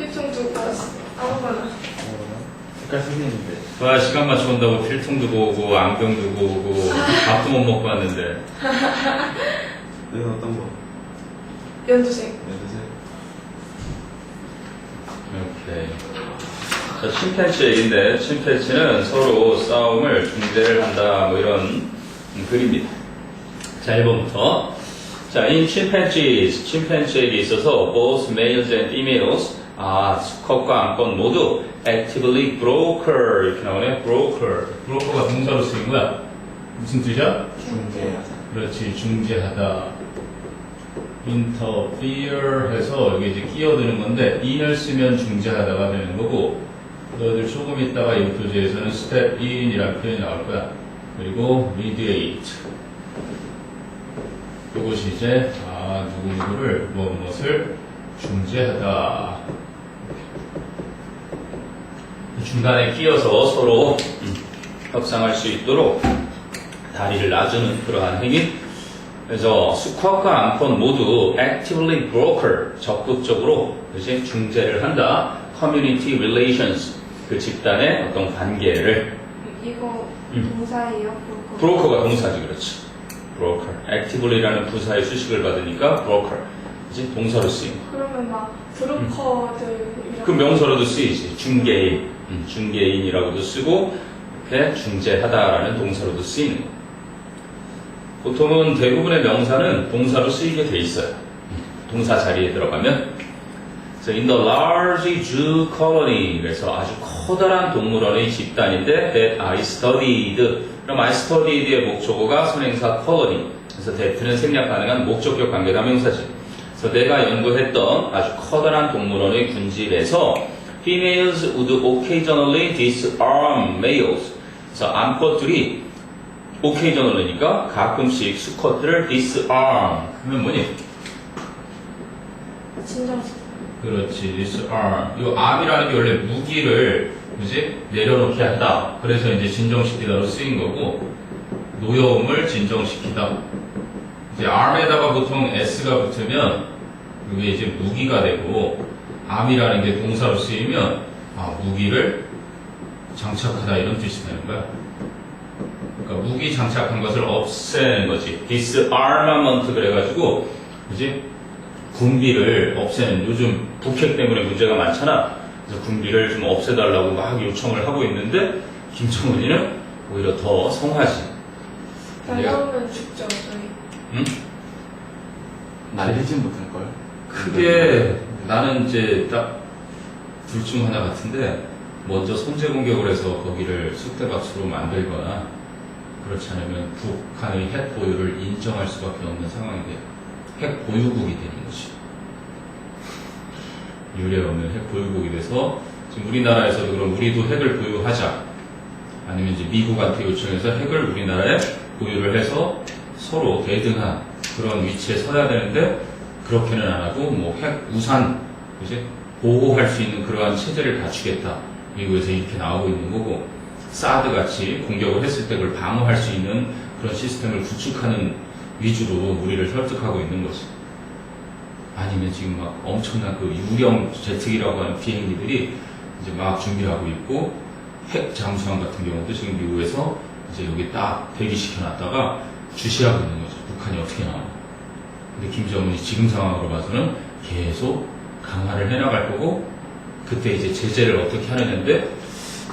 필통 두고 아무거나. 색깔 생겼는데. 와, 시간 맞춰온다고 필통도 보고, 안경도 보고, 밥도 못 먹고 왔는데. 이건 어떤 거? 연두색. 연두색? 오케이. 자, 침팬지 얘기인데, 침팬지는 서로 싸움을 중재를 한다, 뭐 이런 글입니다. 자, 1번부터. 자, in chimpanzees, 침팬지에게 있어서 both males and females, 수컷과 암컷 모두 actively broker, 이렇게 나오네. broker가 동사로 쓰인 거야. 무슨 뜻이야? 중재하다. 그렇지, 중재하다. interfere 해서 여기 이제 끼어드는 건데, in을 쓰면 중재하다가 되는 거고, 너희들 조금 있다가 이 교재에서는 step in이라는 표현이 나올 거야. 그리고 mediate. 이것이 이제, 누구누구를, 무엇을 중재하다. 중간에 끼어서 서로 협상할 수 있도록 다리를 놔주는 그러한 행위. 그래서 수컷과 암컷 모두 actively broker, 적극적으로 이제 중재를 한다. community relations, 그 집단의 어떤 관계를. 이거 동사예요? 브로커가 동사지, 그렇지. broker. actively라는 부사의 수식을 받으니까 broker. 이제 동사로 쓰인 거. 그러면 막 브로커들 그 명사로도 쓰이지. 중개인, 중개인이라고도 쓰고 이렇게 중재하다라는 동사로도 쓰이는 거. 보통은 대부분의 명사는 동사로 쓰이게 돼 있어요. 동사 자리에 들어가면. 그래서 in the large zoo colony, 그래서 아주 커다란 동물원의 집단인데 that I studied. 그럼 I studied의 목적어가 선행사 colony. 그래서 that는 생략 가능한 목적격 관계다 명사지. 그래서 내가 연구했던 아주 커다란 동물원의 군집에서 females would occasionally disarm males. 그래서 암컷들이 occasionally니까 가끔씩 수컷들을 disarm. 그러면 뭐니? 진정식. 그렇지, disarm. 이 arm이라는 게 원래 무기를 그지 내려놓게 한다. 그래서 이제 진정시키다로 쓰인 거고, 노여움을 진정시키다. 이제 arm에다가 보통 s가 붙으면 이게 이제 무기가 되고, arm이라는 게 동사로 쓰이면 무기를 장착하다 이런 뜻이 되는 거야. 그러니까 무기 장착한 것을 없애는 거지. disarmament 그래가지고 그지 군비를 없애는, 요즘 북핵 때문에 문제가 많잖아. 그래서 군비를 좀 없애달라고 막 요청을 하고 있는데 김정은이는 오히려 더 성하지. 날라오면 죽죠, 저희. 응? 날리진 못할걸? 크게 나는 이제 딱 둘 중 하나 같은데, 먼저 선제 공격을 해서 거기를 쑥대밭으로 만들거나 그렇지 않으면 북한의 핵 보유를 인정할 수밖에 없는 상황이 돼. 핵 보유국이 되는 거지. 유례 없는 핵 보유국이 돼서 지금 우리나라에서도 그럼 우리도 핵을 보유하자, 아니면 이제 미국한테 요청해서 핵을 우리나라에 보유를 해서 서로 대등한 그런 위치에 서야 되는데, 그렇게는 안 하고 뭐 핵 우산 이제 보호할 수 있는 그러한 체제를 갖추겠다, 미국에서 이렇게 나오고 있는 거고, 사드 같이 공격을 했을 때 그걸 방어할 수 있는 그런 시스템을 구축하는 위주로 우리를 설득하고 있는 거지. 아니면 지금 막 엄청난 그 유령 제트기라고 하는 비행기들이 이제 막 준비하고 있고, 핵 잠수함 같은 경우도 지금 미국에서 이제 여기 딱 대기시켜 놨다가 주시하고 있는 거죠. 북한이 어떻게 나오나. 근데 김정은이 지금 상황으로 봐서는 계속 강화를 해나갈 거고, 그때 이제 제재를 어떻게 하느냐인데,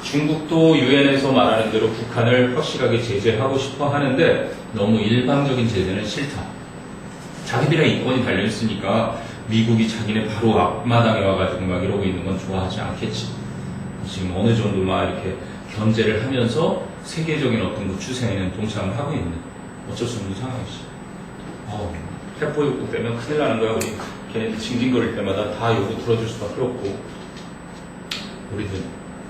중국도 유엔에서 말하는 대로 북한을 확실하게 제재하고 싶어 하는데 너무 일방적인 제재는 싫다. 자기들의 이권이 달려있으니까 미국이 자기네 바로 앞마당에 와가지고 막 이러고 있는 건 좋아하지 않겠지. 지금 어느 정도 막 이렇게 견제를 하면서 세계적인 어떤 그 추세에는 동참을 하고 있는, 어쩔 수 없는 상황이지. 핵보유국 되면 큰일 나는 거야. 우리 걔네들 징징거릴 때마다 다 요구 들어줄 수밖에 없고, 우리들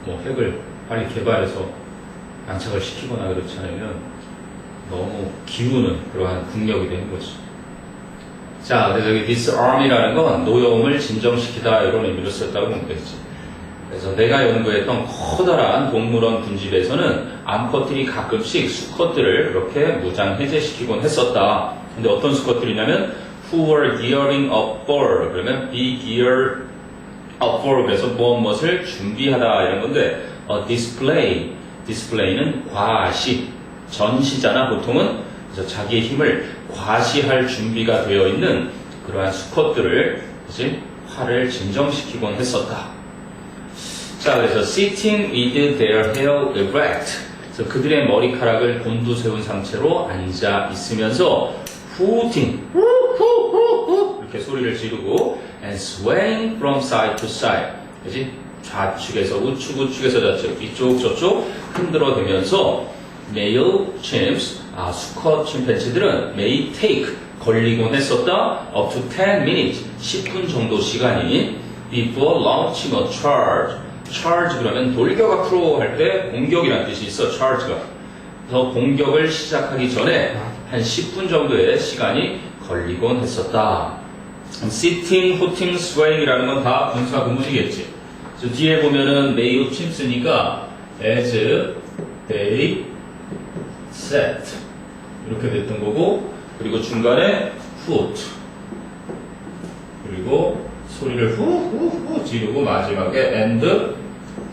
뭐 핵을 빨리 개발해서 안착을 시키거나 그렇지 않으면 너무 기우는 그러한 국력이 되는 거지. 자, 그래서 여기 disarm이라는 건 노여움을 진정시키다 이런 의미로 썼다고 보면 되지. 그래서 내가 연구했던 커다란 동물원 군집에서는 암컷들이 가끔씩 수컷들을 그렇게 무장 해제시키곤 했었다. 근데 어떤 수컷들이냐면 who were gearing up for, 그러면 be geared up for 그래서 무엇을 준비하다 이런 건데 display는 과시, 전시잖아 보통은. 그래서 자기의 힘을 과시할 준비가 되어 있는 그러한 수컷들을 이제 화를 진정시키곤 했었다. 자, 그래서 sitting with their hair erect. 그래서 그들의 머리카락을 곤두세운 상태로 앉아 있으면서 hooting, 이렇게 소리를 지르고 and swaying from side to side. 그지? 좌측에서 우측에서 좌측, 이쪽 저쪽 흔들어대면서 male chimps, 수컷 침팬지들은 may take, 걸리곤 했었다 up to 10 minutes, 10분 정도 시간이 before launching a charge. charge 그러면 돌격 앞으로 할 때 공격이라는 뜻이 있어. charge가. 그래서 공격을 시작하기 전에 한 10분 정도의 시간이 걸리곤 했었다. sitting, hooting, swaying이라는 건 다 분사 구문이겠지. 그래서 뒤에 보면은 male chimps니까 as they sat 이렇게 됐던 거고, 그리고 중간에 hoot, 그리고 소리를 후후후 지르고 마지막에 and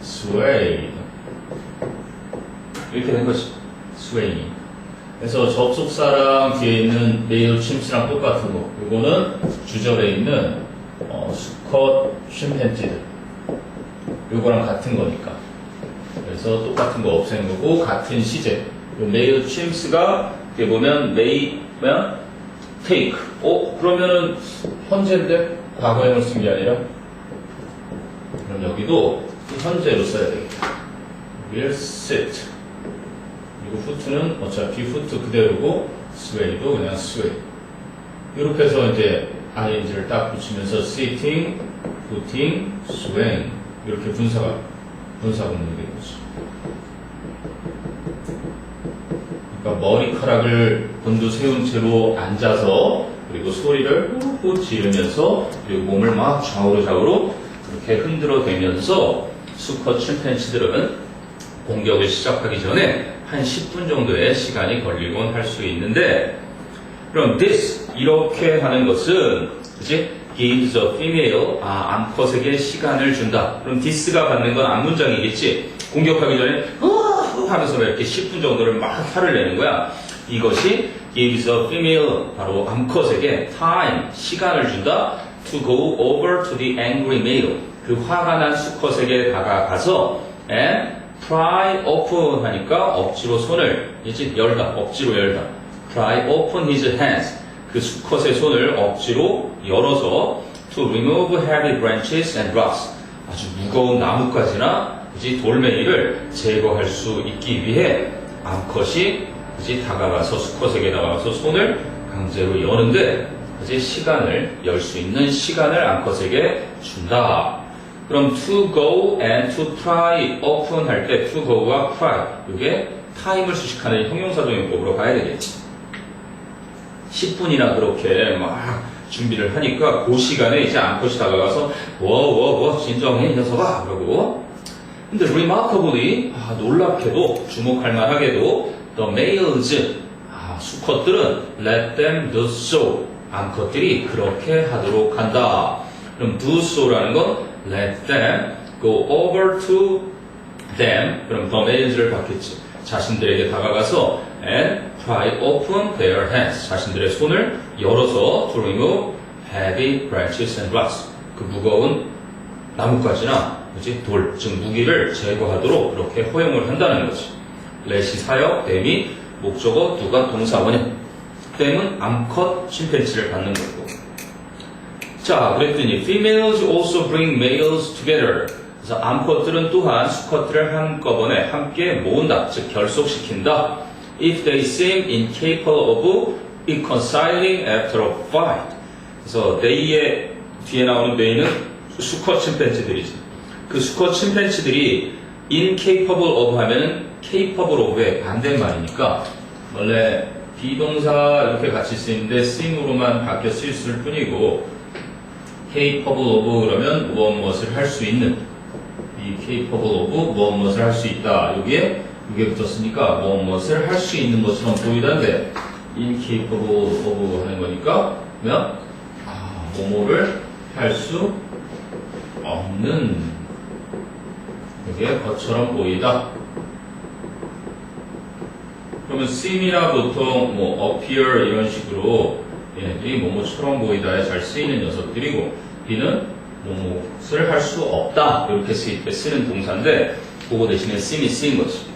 sway 이렇게 된 거지. sway. 그래서 접속사랑 뒤에 있는 male chimps랑 똑같은 거. 이거는 주절에 있는 수컷 침팬지들. 요거랑 같은 거니까. 그래서 똑같은 거 없앤 거고 같은 시제. male chimps가 이렇게 보면 may면 take. 그러면은 현재인데 과거형을 쓴 게 아니라 그럼 여기도 현재로 써야 되겠다. will sit. 그리고 foot는 어차피 foot 그대로고 sway도 그냥 sway. 이렇게 해서 이제 ing를 딱 붙이면서 sitting, footing, swaying 이렇게 분사 구문이 되는 거죠. 그러니까 머리카락을 곤두세운 채로 앉아서 그리고 소리를 후 지르면서 그리고 몸을 막 좌우로 그렇게 흔들어대면서 수컷 침팬지들은 공격을 시작하기 전에 한 10분 정도의 시간이 걸리곤 할 수 있는데, 그럼 this 이렇게 하는 것은 그치? gives a female 암컷에게 시간을 준다. 그럼 this가 받는 건 앞문장이겠지. 공격하기 전에 하면서 이렇게 10분 정도를 막 화를 내는 거야. 이것이 gives a female 바로 암컷에게 time 시간을 준다. to go over to the angry male 그 화가 난 수컷에게 다가가서 and pry open 하니까 억지로 손을 이제 열다, 억지로 열다. pry open his hands 그 수컷의 손을 억지로 열어서 to remove heavy branches and rocks 아주 무거운 나뭇가지나 이제 돌멩이를 제거할 수 있기 위해 암컷이 이제 다가가서 수컷에게 다가가서 손을 강제로 여는데 이제 시간을 열 수 있는 시간을 암컷에게 준다. 그럼 to go and to pry open 할 때 to go와 pry 이게 타임을 수식하는 형용사동용법으로 가야 되겠지. 10분이나 그렇게 막 준비를 하니까 그 시간에 이제 암컷이 다가가서 진정해 이 녀석아 그러고. 근데 remarkably 놀랍게도 주목할 만하게도 the males 수컷들은 let them do so 암컷들이 그렇게 하도록 한다. 그럼 do so라는 건 let them go over to them 그럼 the males를 받겠지. 자신들에게 다가가서 and pry open their hands 자신들의 손을 열어서 to remove heavy branches and rocks 그 무거운 나뭇가지나 그치? 돌, 즉 무기를 제거하도록 그렇게 허용을 한다는 거지. let이 사역, them이 목적어, do가 동사 원형. them은 암컷 침팬지를 받는 거고. 자, 그랬더니 females also bring males together. 그래서 암컷들은 또한 수컷들을 한꺼번에 함께 모은다, 즉 결속시킨다. if they seem incapable of reconciling after a fight. 그래서 they의 뒤에 나오는 they는 수컷 침팬지들이지. 그 수컷 침팬지들이 incapable of 하면은 capable of의 반대말이니까 원래 비동사 이렇게 같이 쓰이는데 seem으로만 바뀌어 쓰였을 뿐이고 capable of 그러면 무엇을 할 수 있는 이 capable of 무엇을 할 수 있다. 여기에 이게 붙었으니까 무엇을 할 수 있는 것처럼 보이던데 incapable of 하는 거니까 그러면 뭐뭐를 할 수 없는 그게 것처럼 보이다. 그러면 seem이나 보통 뭐 appear 이런 식으로 얘네들이 뭐뭐처럼 보이다에 잘 쓰이는 녀석들이고 B는 뭐뭐를 할 수 없다 이렇게 쓰일 때 쓰는 동사인데 그거 대신에 seem이 쓰인 거지.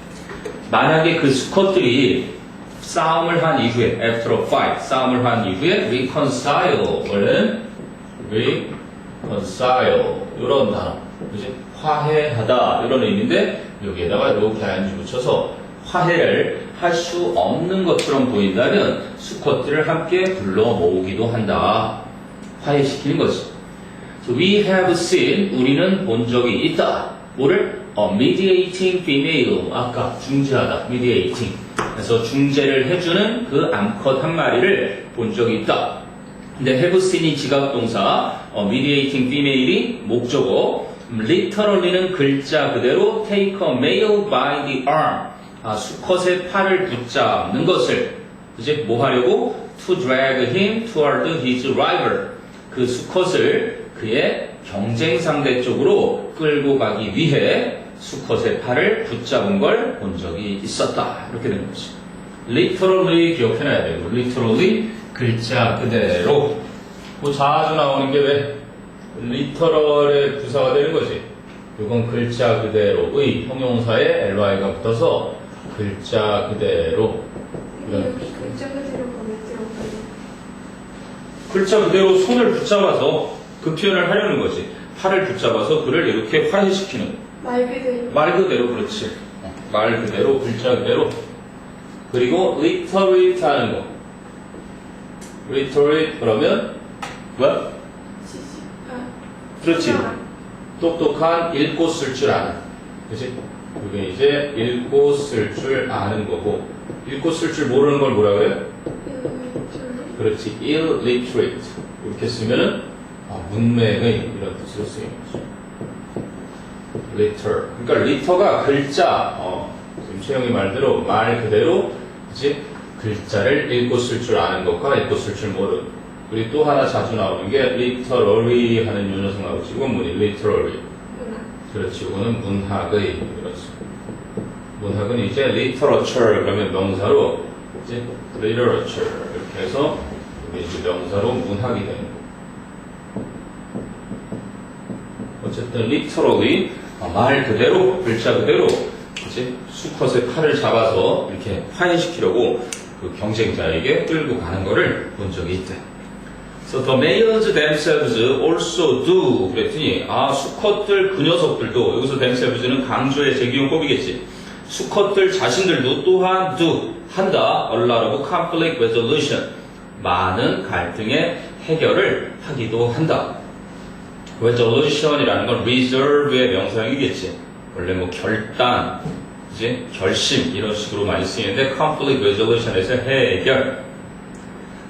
만약에 그 수컷들이 싸움을 한 이후에 after a fight 싸움을 한 이후에 reconcile 원래는 reconcile 이런 단어 그지? 화해하다 이런 의미인데 여기에다가 이렇게 ing 붙여서 화해를 할 수 없는 것처럼 보인다면 수컷들을 함께 불러 모으기도 한다. 화해시키는 거지. So we have seen 우리는 본 적이 있다. 뭐를? mediating female 아까 중재하다 mediating 그래서 중재를 해주는 그 암컷 한 마리를 본 적이 있다. 근데 have seen이 지각동사 mediating female이 목적어 literally는 글자 그대로 take a male by the arm 수컷의 팔을 붙잡는 것을 이제 뭐 하려고? to drag him toward his rival 그 수컷을 그의 경쟁 상대 쪽으로 끌고 가기 위해 수컷의 팔을 붙잡은 걸 본 적이 있었다. 이렇게 되는 거지. literally 기억해놔야 되고 literally 글자 그대로 뭐 자주 나오는 게 왜? literal의 부사가 되는 거지. 이건 글자 그대로의 형용사에 ly가 붙어서 글자 그대로 여기 글자 그대로 보냈죠. 글자 그대로 손을 붙잡아서 그 표현을 하려는 거지. 팔을 붙잡아서 그를 이렇게 화해시키는 말 그대로. 말 그대로 그렇지. 말 그대로 글자 그대로 그리고 literate 하는 거 literate 그러면 뭐? 그렇지. 똑똑한 읽고 쓸 줄 아는 그치? 그게 이제 읽고 쓸 줄 아는 거고 읽고 쓸 줄 모르는 걸 뭐라 그래? 그렇지. illiterate 이렇게 쓰면은 문맹의 이런 뜻으로 쓰이는 거죠. litter 그러니까 litter가 글자 지금 채영이 말대로 말 그대로 그치? 글자를 읽고 쓸 줄 아는 것과 읽고 쓸 줄 모르는 그리고 또 하나 자주 나오는 게 literary 하는 요 녀석 나오지. 이건 뭐니? literary. 그렇지. 이거는 문학의 그렇지. 문학은 이제 literature 그러면 명사로 이제 literature 이렇게 해서 이게 이제 명사로 문학이 되는 거. 어쨌든 literally 말 그대로 글자 그대로 이제 수컷의 팔을 잡아서 이렇게 화해시키려고 그 경쟁자에게 끌고 가는 거를 본 적이 있대. So the males themselves also do 그랬더니 수컷들 그 녀석들도 여기서 themselves는 강조의 제기용법이겠지. 수컷들 자신들도 또한 do 한다. a lot of conflict resolution 많은 갈등의 해결을 하기도 한다. resolution이라는 건 reserve의 명사형이겠지. 원래 뭐 결단, 이제 결심 이런 식으로 많이 쓰이는데 conflict resolution에서 해결.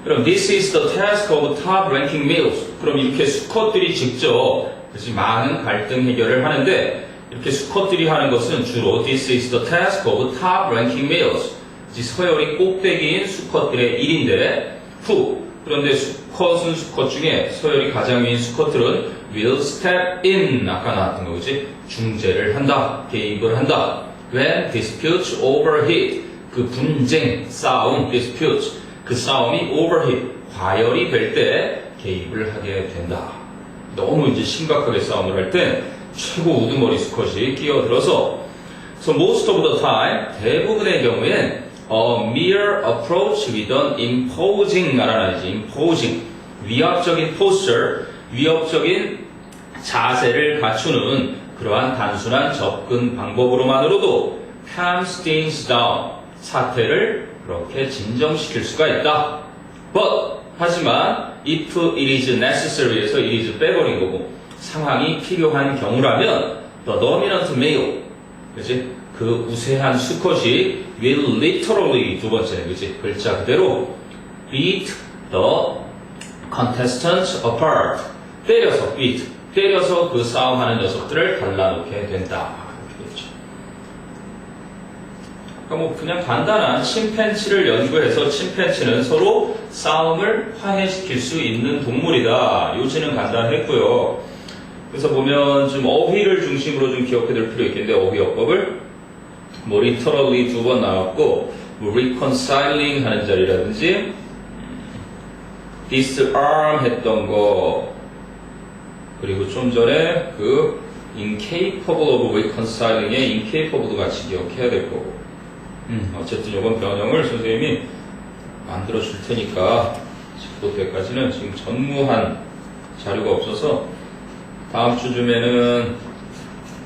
그럼 this is the task of top ranking males. 그럼 이렇게 수컷들이 직접 그치, 많은 갈등 해결을 하는데 이렇게 수컷들이 하는 것은 주로 this is the task of top ranking males. 서열이 꼭대기인 수컷들의 일인데 그런데 수컷은 수컷 중에 서열이 가장 위인 수컷들은 will step in 아까 나왔던 거지 중재를 한다 개입을 한다 when disputes overheat 그 분쟁 싸움 disputes 그 싸움이 overheat 과열이 될 때 개입을 하게 된다. 너무 이제 심각하게 싸움을 할 때 최고 우두머리 수컷이 끼어들어서 so most of the time 대부분의 경우엔 a mere approach with an imposing 알아놔야지 imposing 위압적인 posture 위협적인 자세를 갖추는 그러한 단순한 접근 방법으로만으로도 calms things down 사태를 그렇게 진정시킬 수가 있다. But 하지만 if it is necessary에서 it is 빼버린 거고 상황이 필요한 경우라면 the dominant male 그치? 그 우세한 수컷이 will literally 두 번째 그치? 글자 그대로 beat the contestants apart 때려서 beat 때려서 그 싸움하는 녀석들을 갈라놓게 된다. 그러니까 뭐 그냥 간단한 침팬치를 연구해서 침팬치는 서로 싸움을 화해시킬 수 있는 동물이다. 요지는 간단했고요. 그래서 보면 좀 어휘를 중심으로 좀 기억해둘 필요 있겠는데 어휘어법을 뭐 literally 2번 나왔고 뭐 reconciling 하는 자리라든지 disarm 했던 거 그리고 좀 전에 그 incapable of reconciling의 incapable도 같이 기억해야 될 거고 어쨌든 이번 변형을 선생님이 만들어 줄 테니까 그때까지는 지금 전무한 자료가 없어서 다음 주쯤에는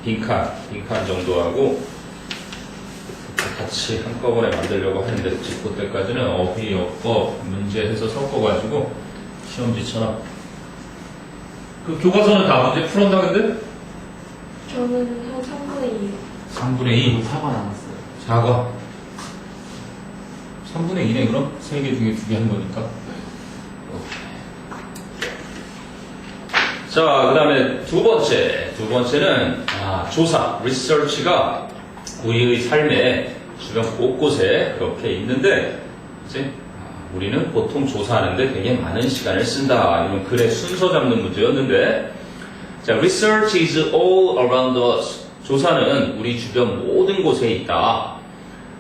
빈칸 정도 하고 같이 한꺼번에 만들려고 하는데 그때까지는 어휘어법 문제 해서 섞어가지고 시험지처럼 그 교과서는 다 문제 풀었나 근데? 저는 한 3분의 2요. 3분의 2 사과 남았어요. 사과 3분의 2네 그럼? 3개 중에 2개 한 거니까 자 그 다음에 두 번째는 조사, research가 우리의 삶의 주변 곳곳에 그렇게 있는데 이제 우리는 보통 조사하는데 되게 많은 시간을 쓴다 이런 글의 순서 잡는 문제였는데 자, research is all around us. 조사는 우리 주변 모든 곳에 있다.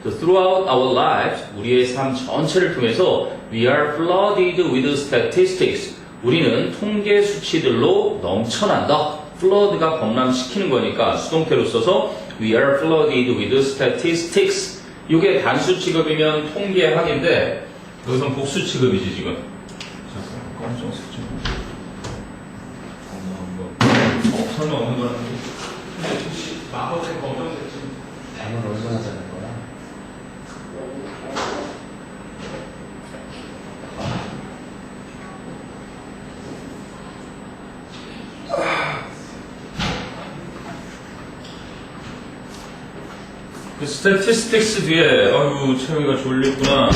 So throughout our lives, 우리의 삶 전체를 통해서 we are flooded with statistics. 우리는 통계 수치들로 넘쳐난다. flood가 범람시키는 거니까 수동태로 써서 we are flooded with statistics. 이게 단수 취급이면 통계학인데 여기선 복수 취급이지 지금. 잠깐 검정색 좀. 설마 없는 거라는 게 혹시 마법의 검정색 좀 단어를 얼마나 자는 거야? 그 statistics 뒤에 아이고 채영이가 졸리구나.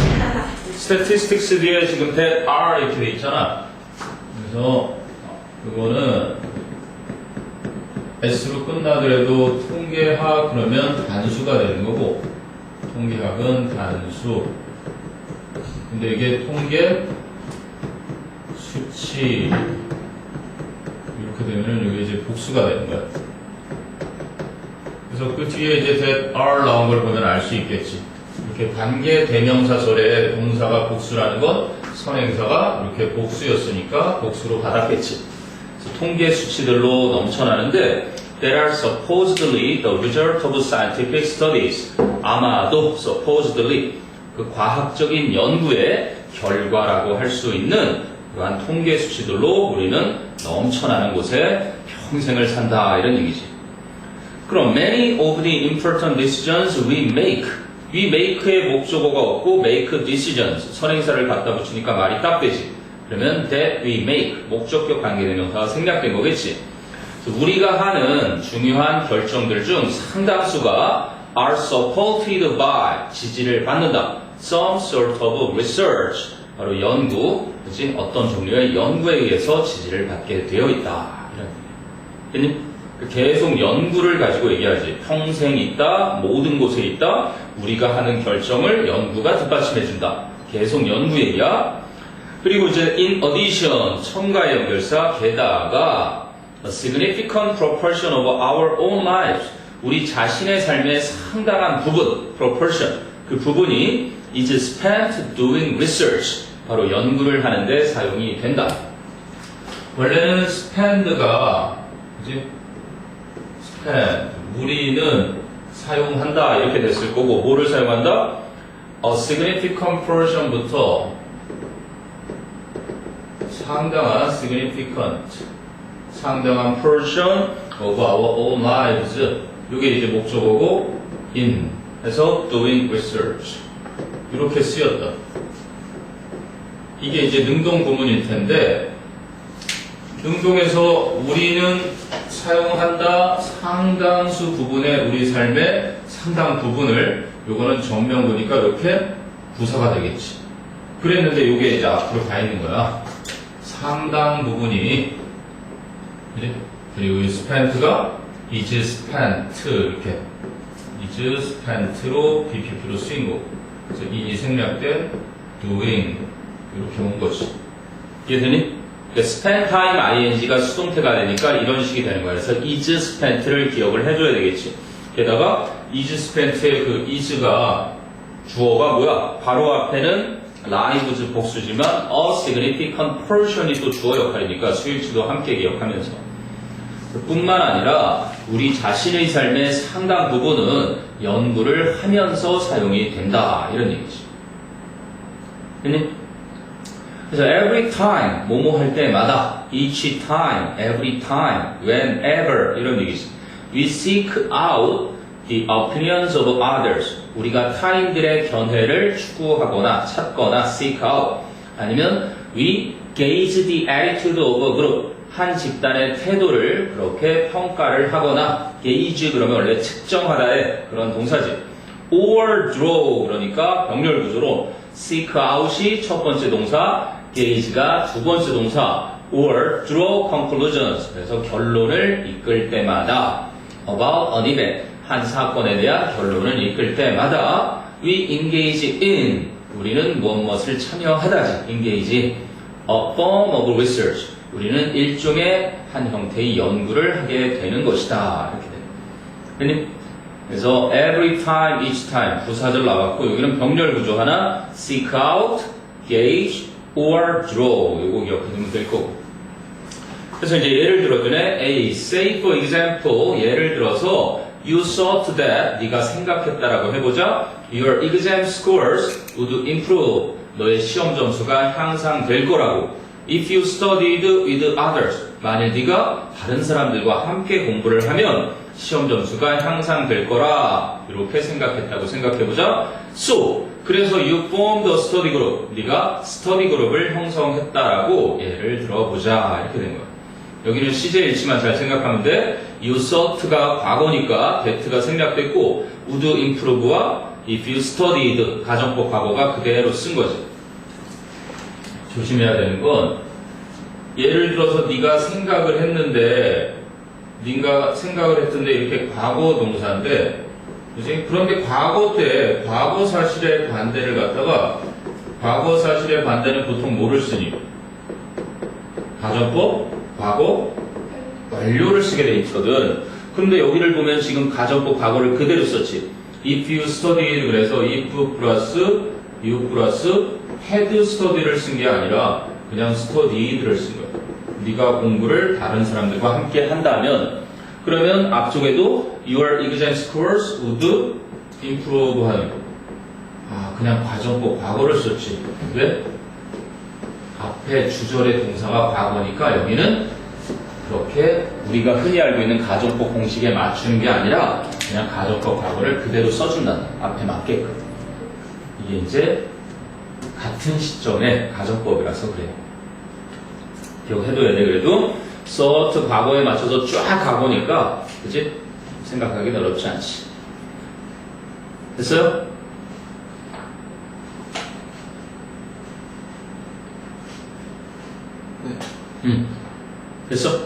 statistics 뒤에 지금 that are 이렇게 돼 있잖아. 그래서 그거는 S로 끝나더라도 통계학 그러면 단수가 되는 거고 통계학은 단수. 근데 이게 통계 수치 이렇게 되면 이게 이제 복수가 되는 거야. 그래서 그 뒤에 이제 that are 나온 걸 보면 알 수 있겠지. 이렇게 관계 대명사설에 동사가 복수라는 건 선행사가 이렇게 복수였으니까 복수로 받았겠지. 그래서 통계 수치들로 넘쳐나는데 that are supposedly the result of scientific studies. 아마도 supposedly 그 과학적인 연구의 결과라고 할 수 있는 그러한 통계 수치들로 우리는 넘쳐나는 곳에 평생을 산다 이런 얘기지. 그럼 many of the important decisions we make의 목적어가 없고 make decisions 선행사를 갖다 붙이니까 말이 딱 되지. 그러면 that we make 목적격 관계대명사가 생략된 거겠지. 그래서 우리가 하는 중요한 결정들 중 상당수가 are supported by 지지를 받는다. some sort of research 바로 연구, 그치? 어떤 종류의 연구에 의해서 지지를 받게 되어 있다. 이런 얘기. 계속 연구를 가지고 얘기하지. 평생 있다, 모든 곳에 있다, 우리가 하는 결정을 연구가 뒷받침해준다. 계속 연구 얘기야. 그리고 이제 in addition, 첨가의 연결사, 게다가 a significant proportion of our own lives, 우리 자신의 삶의 상당한 부분, proportion, 그 부분이 is spent doing research, 바로 연구를 하는데 사용이 된다. 원래는 spend가, 그지? spend, 우리는 사용한다, 이렇게 됐을 거고, 뭐를 사용한다? a significant portion부터 상당한 significant, 상당한 portion of our own lives, 이게 이제 목적어고 in 해서 doing research 이렇게 쓰였다. 이게 이제 능동 구문일 텐데 능동에서 우리는 사용한다 상당수 부분의 우리 삶의 상당 부분을 요거는 전명구니까 이렇게 부사가 되겠지. 그랬는데 요게 이제 앞으로 가 있는 거야. 상당 부분이 그래? 그리고 이 spent가 is spent 이렇게 is spent로 BPP로 쓰인 거고 그래서 이 생략된 doing 이렇게 온 거지. 이해되니? spend time ing가 수동태가 되니까 이런 식이 되는 거야. 그래서 is spent를 기억을 해줘야 되겠지. 게다가 is spent의 그 is가 주어가 뭐야? 바로 앞에는 lives 복수지만 a significant portion이 또 주어 역할이니까 수일치도 함께 기억하면서 뿐만 아니라 우리 자신의 삶의 상당 부분은 연구를 하면서 사용이 된다 이런 얘기지. 그래서 every time 뭐뭐 할 때마다 each time, every time, whenever 이런 얘기지. We seek out the opinions of others. 우리가 타인들의 견해를 추구하거나 찾거나 seek out. 아니면 we gauge the attitude of a group. 한 집단의 태도를 그렇게 평가를 하거나 gauge 그러면 원래 측정하다의 그런 동사지. or draw 그러니까 병렬 구조로 seek out이 첫 번째 동사, gauge가 두 번째 동사, or draw conclusions. 그래서 결론을 이끌 때마다 about an event. 한 사건에 대한 결론을 이끌 때마다 we engage in 우리는 무엇을 참여하다지 engage a form of research 우리는 일종의 한 형태의 연구를 하게 되는 것이다 이렇게 돼요. 그래서 every time, each time 부사절 나왔고 여기는 병렬 구조 하나 seek out, gauge, or draw 이거 기억하시면 될 거고 그래서 이제 예를 들어주네 A say for example 예를 들어서 You thought that 네가 생각했다라고 해보자. Your exam scores would improve. 너의 시험 점수가 향상될 거라고. If you studied with others. 만일 네가 다른 사람들과 함께 공부를 하면 시험 점수가 향상될 거라. 이렇게 생각했다고 생각해보자. So 그래서 you formed a study group. 네가 스터디 그룹을 형성했다라고 예를 들어보자. 이렇게 된 거야. 여기는 시제 일치만 잘 생각하면 돼. You thought가 과거니까 that가 생략됐고 would improve와 if you studied 가정법 과거가 그대로 쓴 거지. 조심해야 되는 건 예를 들어서 네가 생각을 했는데 이렇게 과거 동사인데 그지? 그런데 과거 때 과거 사실의 반대를 갖다가 과거 사실의 반대는 보통 뭐를 쓰니? 가정법 과거 완료를 쓰게 돼 있거든. 근데 여기를 보면 지금 가정법 과거를 그대로 썼지. If you studied 그래서 if 플러스 you 플러스 had study를 쓴 게 아니라 그냥 studied를 쓴 거야. 네가 공부를 다른 사람들과 함께 한다면 그러면 앞쪽에도 your exam scores would improve 하는 거. 그냥 가정법 과거를 썼지. 왜? 앞에 주절의 동사가 과거니까 여기는 그렇게 우리가 흔히 알고 있는 가정법 공식에 맞추는 게 아니라 그냥 가정법 과거를 그대로 써준다는 앞에 맞게끔 이게 이제 같은 시점의 가정법이라서 그래요. 기억해둬야 돼. 그래도 thought 과거에 맞춰서 쫙 가보니까 그치? 생각하기는 어렵지 않지. 됐어요? 됐어?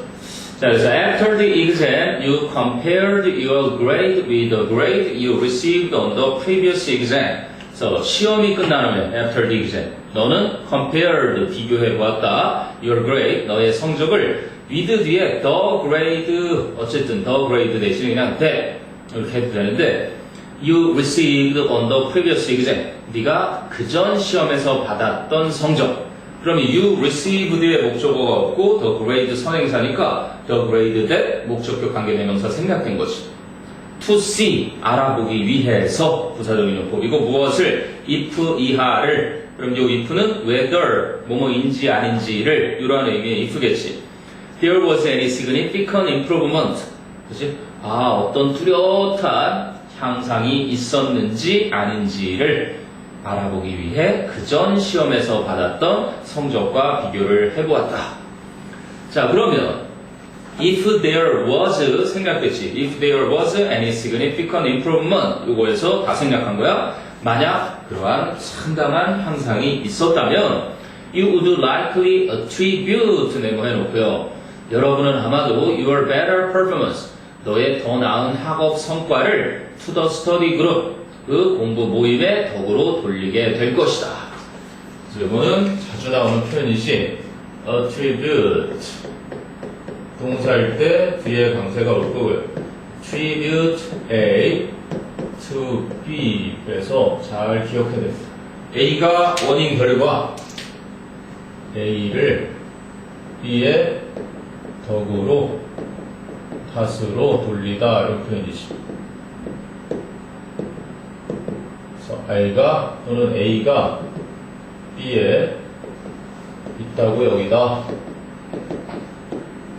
자, 그래서 after the exam, you compared your grade with the grade you received on the previous exam. 그래서 시험이 끝난 후에 after the exam, 너는 compared 비교해보았다. Your grade, 너의 성적을 with 뒤에 the grade, 어쨌든 the grade 대신에 그냥 that 이렇게 해도 되는데 you received on the previous exam. 네가 그전 시험에서 받았던 성적. 그러면 you received의 목적어가 없고 the grade 선행사니까 the grade that 목적격 관계대명사 생략된 거지. to see 알아보기 위해서 부사적인 용법이고 무엇을 if 이하를 그럼 이 if는 whether 뭐뭐인지 아닌지를 이런 의미의 if겠지. There was any significant improvement. 그치? 어떤 뚜렷한 향상이 있었는지 아닌지를 알아보기 위해 그전 시험에서 받았던 성적과 비교를 해보았다. 자, 그러면 if there was 생략됐지. If there was any significant improvement 요거에서 다 생략한 거야. 만약 그러한 상당한 향상이 있었다면 you would likely attribute 메모해놓고요. 여러분은 아마도 your better performance 너의 더 나은 학업 성과를 to the study group 그 공부 모임의 덕으로 돌리게 될 것이다. 그래서 이거는 자주 나오는 표현이지 attribute 동사일 때 뒤에 강세가 올 거고요. attribute A to B 그래서 잘 기억해야 됩니다. A가 원인 결과 A를 B의 덕으로 탓으로 돌리다 이런 표현이죠. 그래서 A가 B에 있다고 여기다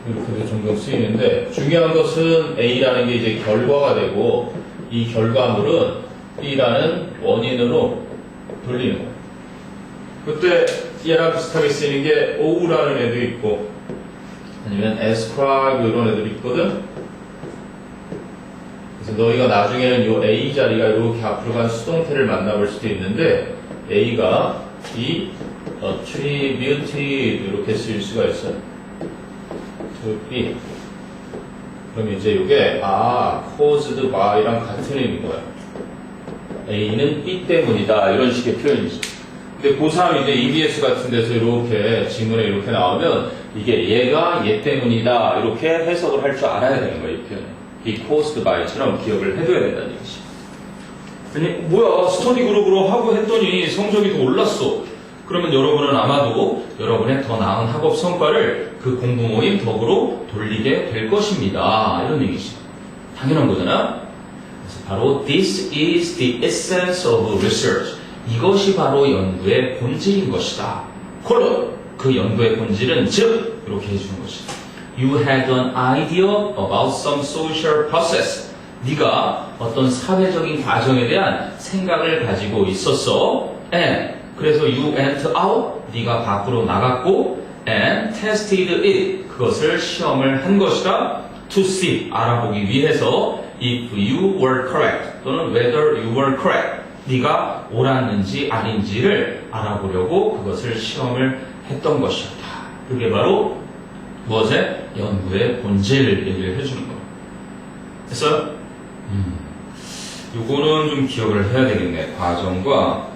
이렇게도 종종 쓰이는데 중요한 것은 A라는 게 이제 결과가 되고 이 결과물은 B라는 원인으로 돌리는 거예요. 그때 얘랑 비슷하게 쓰이는 게 O라는 애도 있고 아니면 ascribe 이런 애들이 있거든. 그래서 너희가 나중에는 이 A 자리가 이렇게 앞으로 간 수동태를 만나볼 수도 있는데 A가 이 attributed 이렇게 쓰일 수가 있어요. to B. 그럼 이제 이게 caused by랑 같은 의미인 거야. A는 B 때문이다 이런 식의 표현이지. 근데 고3 이제 EBS 같은 데서 이렇게 지문에 이렇게 나오면 이게 얘가 얘 때문이다 이렇게 해석을 할 줄 알아야 되는 거예요. 이 표현. 이 caused by처럼 기억을 해둬야 된다는 얘기지. 아니 뭐야 스터디 그룹으로 하고 했더니 성적이 더 올랐어. 그러면 여러분은 아마도 여러분의 더 나은 학업 성과를 그 공부 모임 덕으로 돌리게 될 것입니다. 이런 얘기지. 당연한 거잖아. 그래서 바로 this is the essence of research. 이것이 바로 연구의 본질인 것이다. 콜론 그 연구의 본질은 즉 이렇게 해주는 것이다. You had an idea about some social process. 네가 어떤 사회적인 과정에 대한 생각을 가지고 있었어. And 그래서 you went out. 네가 밖으로 나갔고 and tested it. 그것을 시험을 한 것이다. To see 알아보기 위해서 if you were correct 또는 whether you were correct. 네가 옳았는지 아닌지를 알아보려고 그것을 시험을 했던 것이었다. 그게 바로 무엇의? 연구의 본질을 얘기를 해주는 거예요. 됐어요? 요거는 좀 기억을 해야 되겠네. 과정과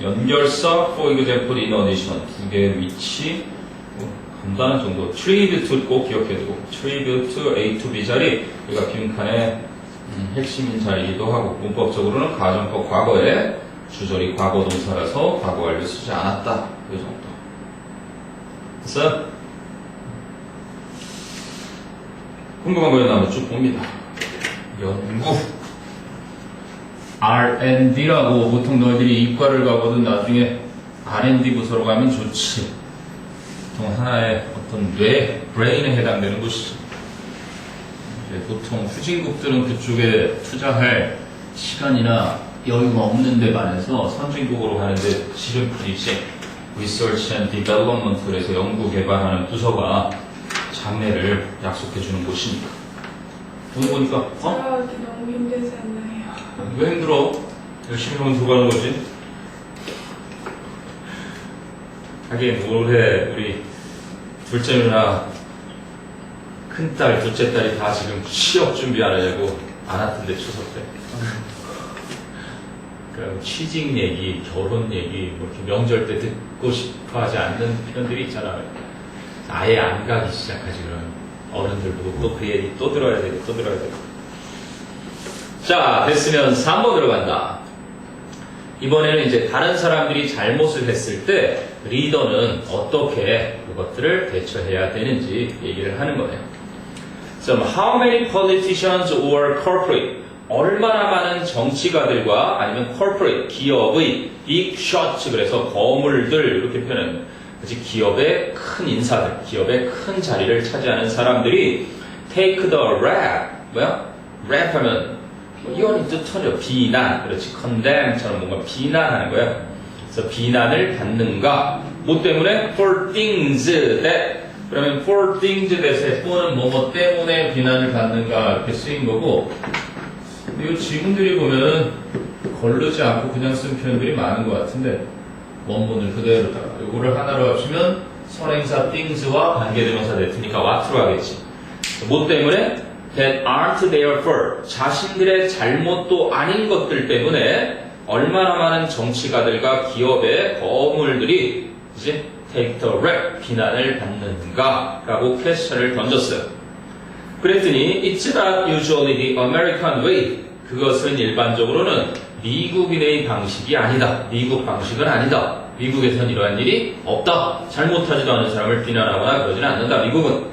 연결사, for example, in addition 두 개의 위치 간단한 정도. tribute to 꼭 기억해야 되고 tribute to A to B 자리 우리가 빈칸에 핵심인 자리이기도 하고 문법적으로는 가정법 과거에 주절이 과거 동사라서 과거 완료 쓰지 않았다. 이 정도. 됐어요? 궁금한 거 있나 한번 쭉 봅니다. 연구 R&D라고 보통 너희들이 이과를 가거든 나중에 R&D 부서로 가면 좋지. 보통 하나의 어떤 뇌, 브레인에 해당되는 곳이죠. 보통 후진국들은 그쪽에 투자할 시간이나 여유가 없는 데 반해서 선진국으로 가는데 지름길이지. Research and Development 그래서 연구 개발하는 부서가 장래를 약속해 주는 곳이니까. 오늘 보니까 따라하기 너무 힘들지 않나요? 왜 힘들어? 열심히 하면 들어가는 거지. 하긴 올해 우리 둘째 누나 큰딸, 둘째 딸이 다 지금 취업 준비 안 하냐고 안 왔던데 추석 때. 그럼 취직 얘기, 결혼 얘기, 뭐 이렇게 명절 때 듣고 싶어 하지 않는 편들이 있잖아요. 아예 안 가기 시작하지 그러면 어른들 보고 또 그 얘기 또 들어야 되고 또 들어야 되고. 자, 됐으면 3번 들어간다. 이번에는 이제 다른 사람들이 잘못을 했을 때 리더는 어떻게 그것들을 대처해야 되는지 얘기를 하는 거예요. So, how many politicians or corporate? 얼마나 많은 정치가들과 아니면 corporate, 기업의 big shots, 그래서 거물들 이렇게 표현합니다. 그치, 기업의 큰 인사들, 기업의 큰 자리를 차지하는 사람들이 take the rap, 뭐야? rap 하면 이혼이 뜻하죠. 비난, 그렇지. condemn처럼 뭔가 비난하는 거야. 그래서 비난을 받는가? 뭐 때문에? for things that. 그러면 for things that에 또는 뭐뭐 때문에 비난을 받는가 이렇게 쓰인 거고. 근데 이 지문들이 보면 거르지 않고 그냥 쓴 표현들이 많은 것 같은데 원문을 그대로다가 이거를 하나로 합치면 선행사 things와 관계대명사 that니까 what로 하겠지. 뭐 때문에? that aren't their fault. 자신들의 잘못도 아닌 것들 때문에 얼마나 많은 정치가들과 기업의 거물들이 이제 take the rap, 비난을 받는가? 라고 퀘스천을 던졌어요. 그랬더니 It's not usually the American way. 그것은 일반적으로는 미국인의 방식이 아니다. 미국 방식은 아니다. 미국에선 이러한 일이 없다. 잘못하지도 않은 사람을 비난하거나 그러지는 않는다. 미국은.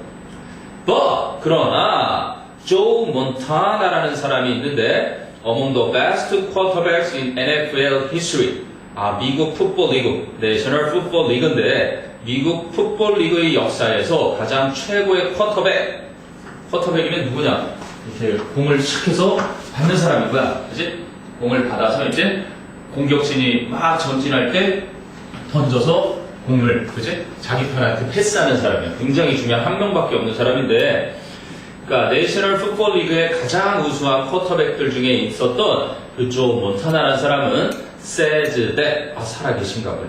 But 그러나 조 몬타나라는 사람이 있는데 among the best quarterbacks in NFL history. 미국 풋볼 리그, 내셔널 풋볼 리그인데 미국 풋볼 리그의 역사에서 가장 최고의 쿼터백이면 누구냐? 이렇게 공을 착 해서 받는 사람인 거야. 그치? 공을 받아서 이제 공격진이 막 전진할 때 던져서 공을, 그치? 자기 편한테 패스하는 사람이야. 굉장히 중요한 한 명밖에 없는 사람인데, 그러니까 내셔널 풋볼 리그의 가장 우수한 쿼터백들 중에 있었던 그 조 몬타나라는 사람은 says that, 살아계신가 보네.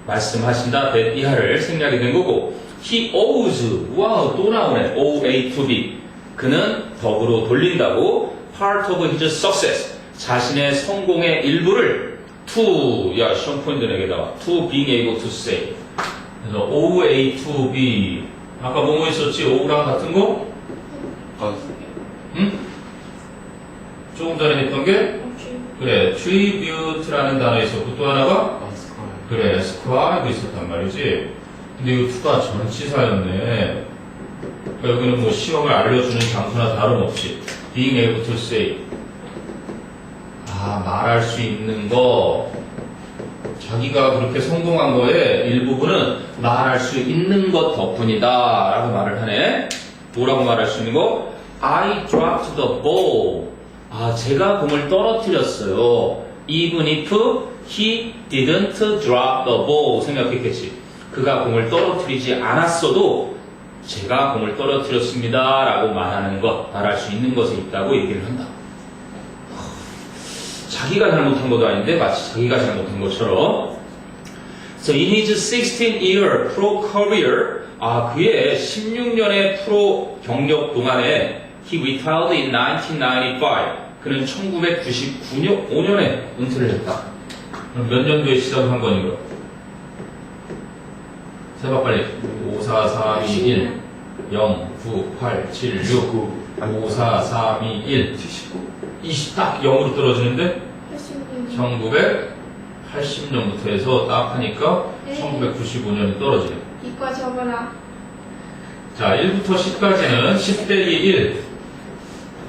말씀하신다, that 이하를 생략이 된 거고, he owes, 와우, 또 나오네. OA to B. 그는 덕으로 돌린다고, part of his success. 자신의 성공의 일부를 to, 시험 포인트 내게다가 to being able to say. 그래서 OA to B. 아까 뭐뭐 있었지? O랑 같은 거? 응? 조금 전에 했던 게? 그래, tribute라는 단어 있었고 또 하나가? 그래, scribe도 있었단 말이지. 근데 이거 투가 전치사였네. 그러니까 여기는 뭐 시험을 알려주는 장소나 다름없이 being able to say. 말할 수 있는 거. 자기가 그렇게 성공한 거에 일부분은 말할 수 있는 것 덕분이다 라고 말을 하네. 뭐라고 말할 수 있는 거? I dropped the ball. 제가 공을 떨어뜨렸어요. Even if he didn't drop the ball. 생각했겠지. 그가 공을 떨어뜨리지 않았어도 제가 공을 떨어뜨렸습니다 라고 말하는 것, 말할 수 있는 것에 있다고 얘기를 한다. 자기가 잘못한 것도 아닌데 마치 자기가 잘못한 것처럼. So in his 16-year pro career, 그의 16년의 프로 경력 동안에 he retired in 1995. 그는 1995년에 은퇴를 했다. 그럼 몇 년도에 시작한 거니 그럼? 세봐 빨리. 5, 4, 3, 2, 1 0, 9, 8, 7, 6 5, 4, 3, 2, 1 20 딱 0으로 떨어지는데 1980년부터 해서 딱 하니까 1995년이 떨어지네. 이과 적어라. 자, 1부터 10까지는 10 빼기 1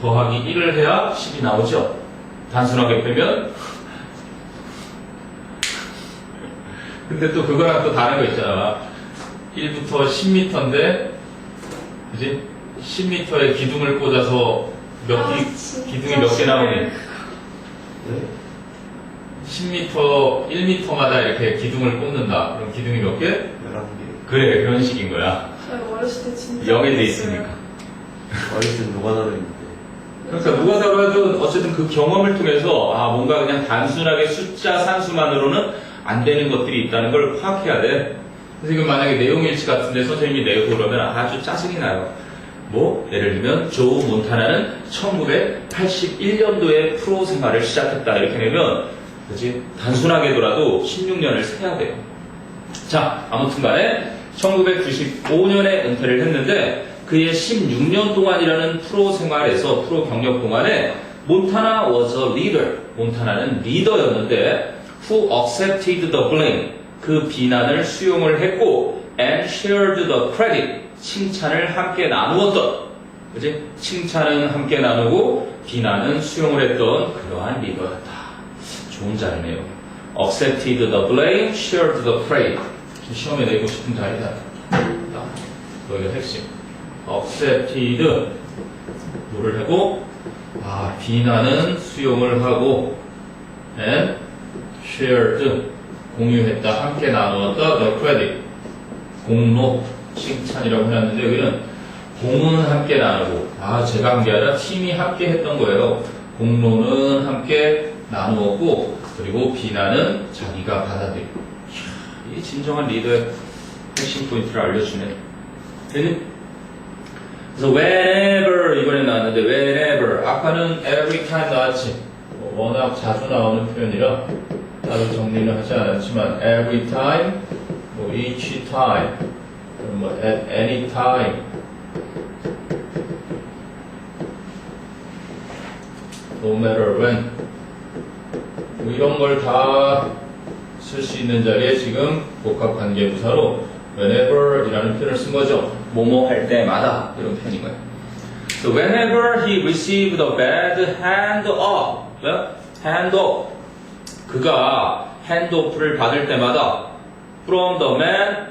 더하기 1을 해야 10이 나오죠. 단순하게 빼면. 근데 또 그거랑 또 다른 거 있잖아. 1부터 10m인데, 그지? 10m에 기둥을 꽂아서 기둥이 몇 개 나오니? 10m, 1m마다 이렇게 기둥을 꽂는다. 그럼 기둥이 몇 개? 11개. 그래, 그런 식인 거야. 저희 어렸을 때 진짜. 0에 돼 있으니까. 어릴 땐 노가다로 있는데. 그러니까 누가 달아도 어쨌든 그 경험을 통해서 뭔가 그냥 단순하게 숫자 산수만으로는 안 되는 것들이 있다는 걸 파악해야 돼. 그래서 지금 만약에 내용일치 같은데 선생님이 내고 그러면 아주 짜증이 나요. 예를 들면 조 몬타나는 1981년도에 프로 생활을 시작했다 이렇게 내면 그렇지? 단순하게더라도 16년을 세야 돼요. 자, 아무튼 간에 1995년에 은퇴를 했는데 그의 16년 동안이라는 프로 생활에서 프로 경력 동안에 몬타나 was a leader. 몬타나는 리더였는데 who accepted the blame. 그 비난을 수용을 했고 and shared the credit. 칭찬을 함께 나누었던. 그지? 칭찬은 함께 나누고 비난은 수용을 했던 그러한 리더였다. 좋은 자리네요. accepted the blame, shared the credit. 시험에 내고 싶은 자리다. 여기가 핵심. accepted 뭐를 하고 비난은 수용을 하고 and shared 공유했다 함께 나누었다 the credit 공로 칭찬이라고 해놨는데 여기는 공은 함께 나누고 제가 한 게 아니라 팀이 함께 했던 거예요. 공로는 함께 나누었고 그리고 비난은 자기가 받아들이고 이 진정한 리더의 핵심 포인트를 알려주네. 그래서 whenever 이번에 나왔는데 whenever 아까는 every time 나왔지. 워낙 자주 나오는 표현이라 따로 정리를 하지 않았지만 every time 뭐 each time, 뭐 at any time, no matter when, 뭐 이런 걸 다 쓸 수 있는 자리에 지금 복합관계부사로 whenever 이라는 표현을 쓴 거죠. 뭐뭐 할 때마다 이런 표현인 거예요. So whenever he received a bad hand off, hand off, 그가 핸드오프를 받을 때마다 from the man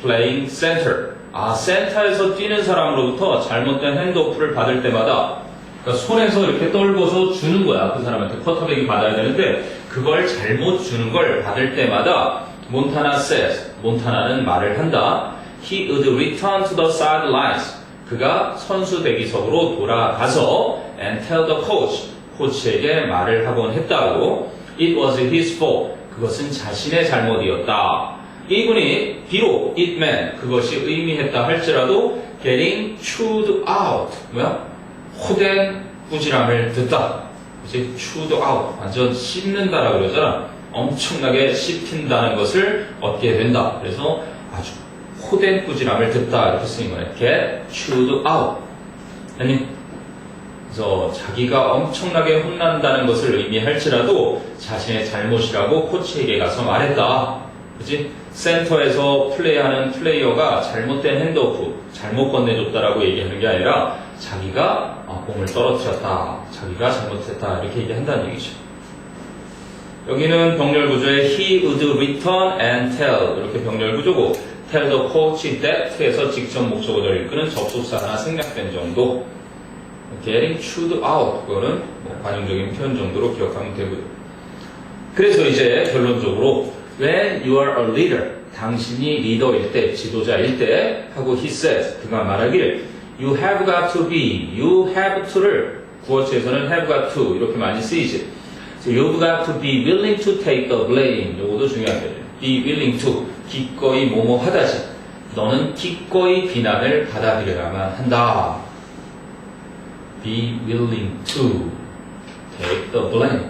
playing center, 센터에서 뛰는 사람으로부터 잘못된 핸드오프를 받을 때마다, 그러니까 손에서 이렇게 떨궈서 주는 거야. 그 사람한테 쿼터백이 받아야 되는데 그걸 잘못 주는 걸 받을 때마다 몬타나 says, 몬타나는 말을 한다. He would return to the sidelines. 그가 선수 대기석으로 돌아가서 and tell the coach, 코치에게 말을 하곤 했다고. It was his fault. 그것은 자신의 잘못이었다. 이분이 비록 it meant, 그것이 의미했다 할지라도 getting chewed out, 호된 꾸지람을 듣다. 이제 chewed out, 완전 씹는다라고 그러잖아. 엄청나게 씹힌다는 것을 얻게 된다. 그래서 아주 호된 꾸지람을 듣다 이렇게 쓰인 거예요. get chewed out. 아니, 그래서 자기가 엄청나게 혼난다는 것을 의미할지라도 자신의 잘못이라고 코치에게 가서 말했다. 그치? 센터에서 플레이하는 플레이어가 잘못된 핸드오프, 잘못 건네줬다라고 얘기하는 게 아니라 자기가 공을 떨어뜨렸다, 자기가 잘못했다 이렇게 얘기한다는 얘기죠. 여기는 병렬 구조에 he would return and tell 이렇게 병렬 구조고 tell the coach that에서 직접 목적어를 이끄는 접속사 하나 생략된 정도. getting chewed out, 그거는 관용적인 표현 정도로 기억하면 되고요. 그래서 이제 결론적으로 when you are a leader, 당신이 리더일 때, 지도자일 때 하고 he says, 그가 말하기를 you have got to be, you have to를 구어체에서는 have got to 이렇게 많이 쓰이지. So you've got to be willing to take the blame. 요것도 중요한 거예요. be willing to, 기꺼이 뭐뭐 하다지. 너는 기꺼이 비난을 받아들여야만 한다. be willing to take the blame.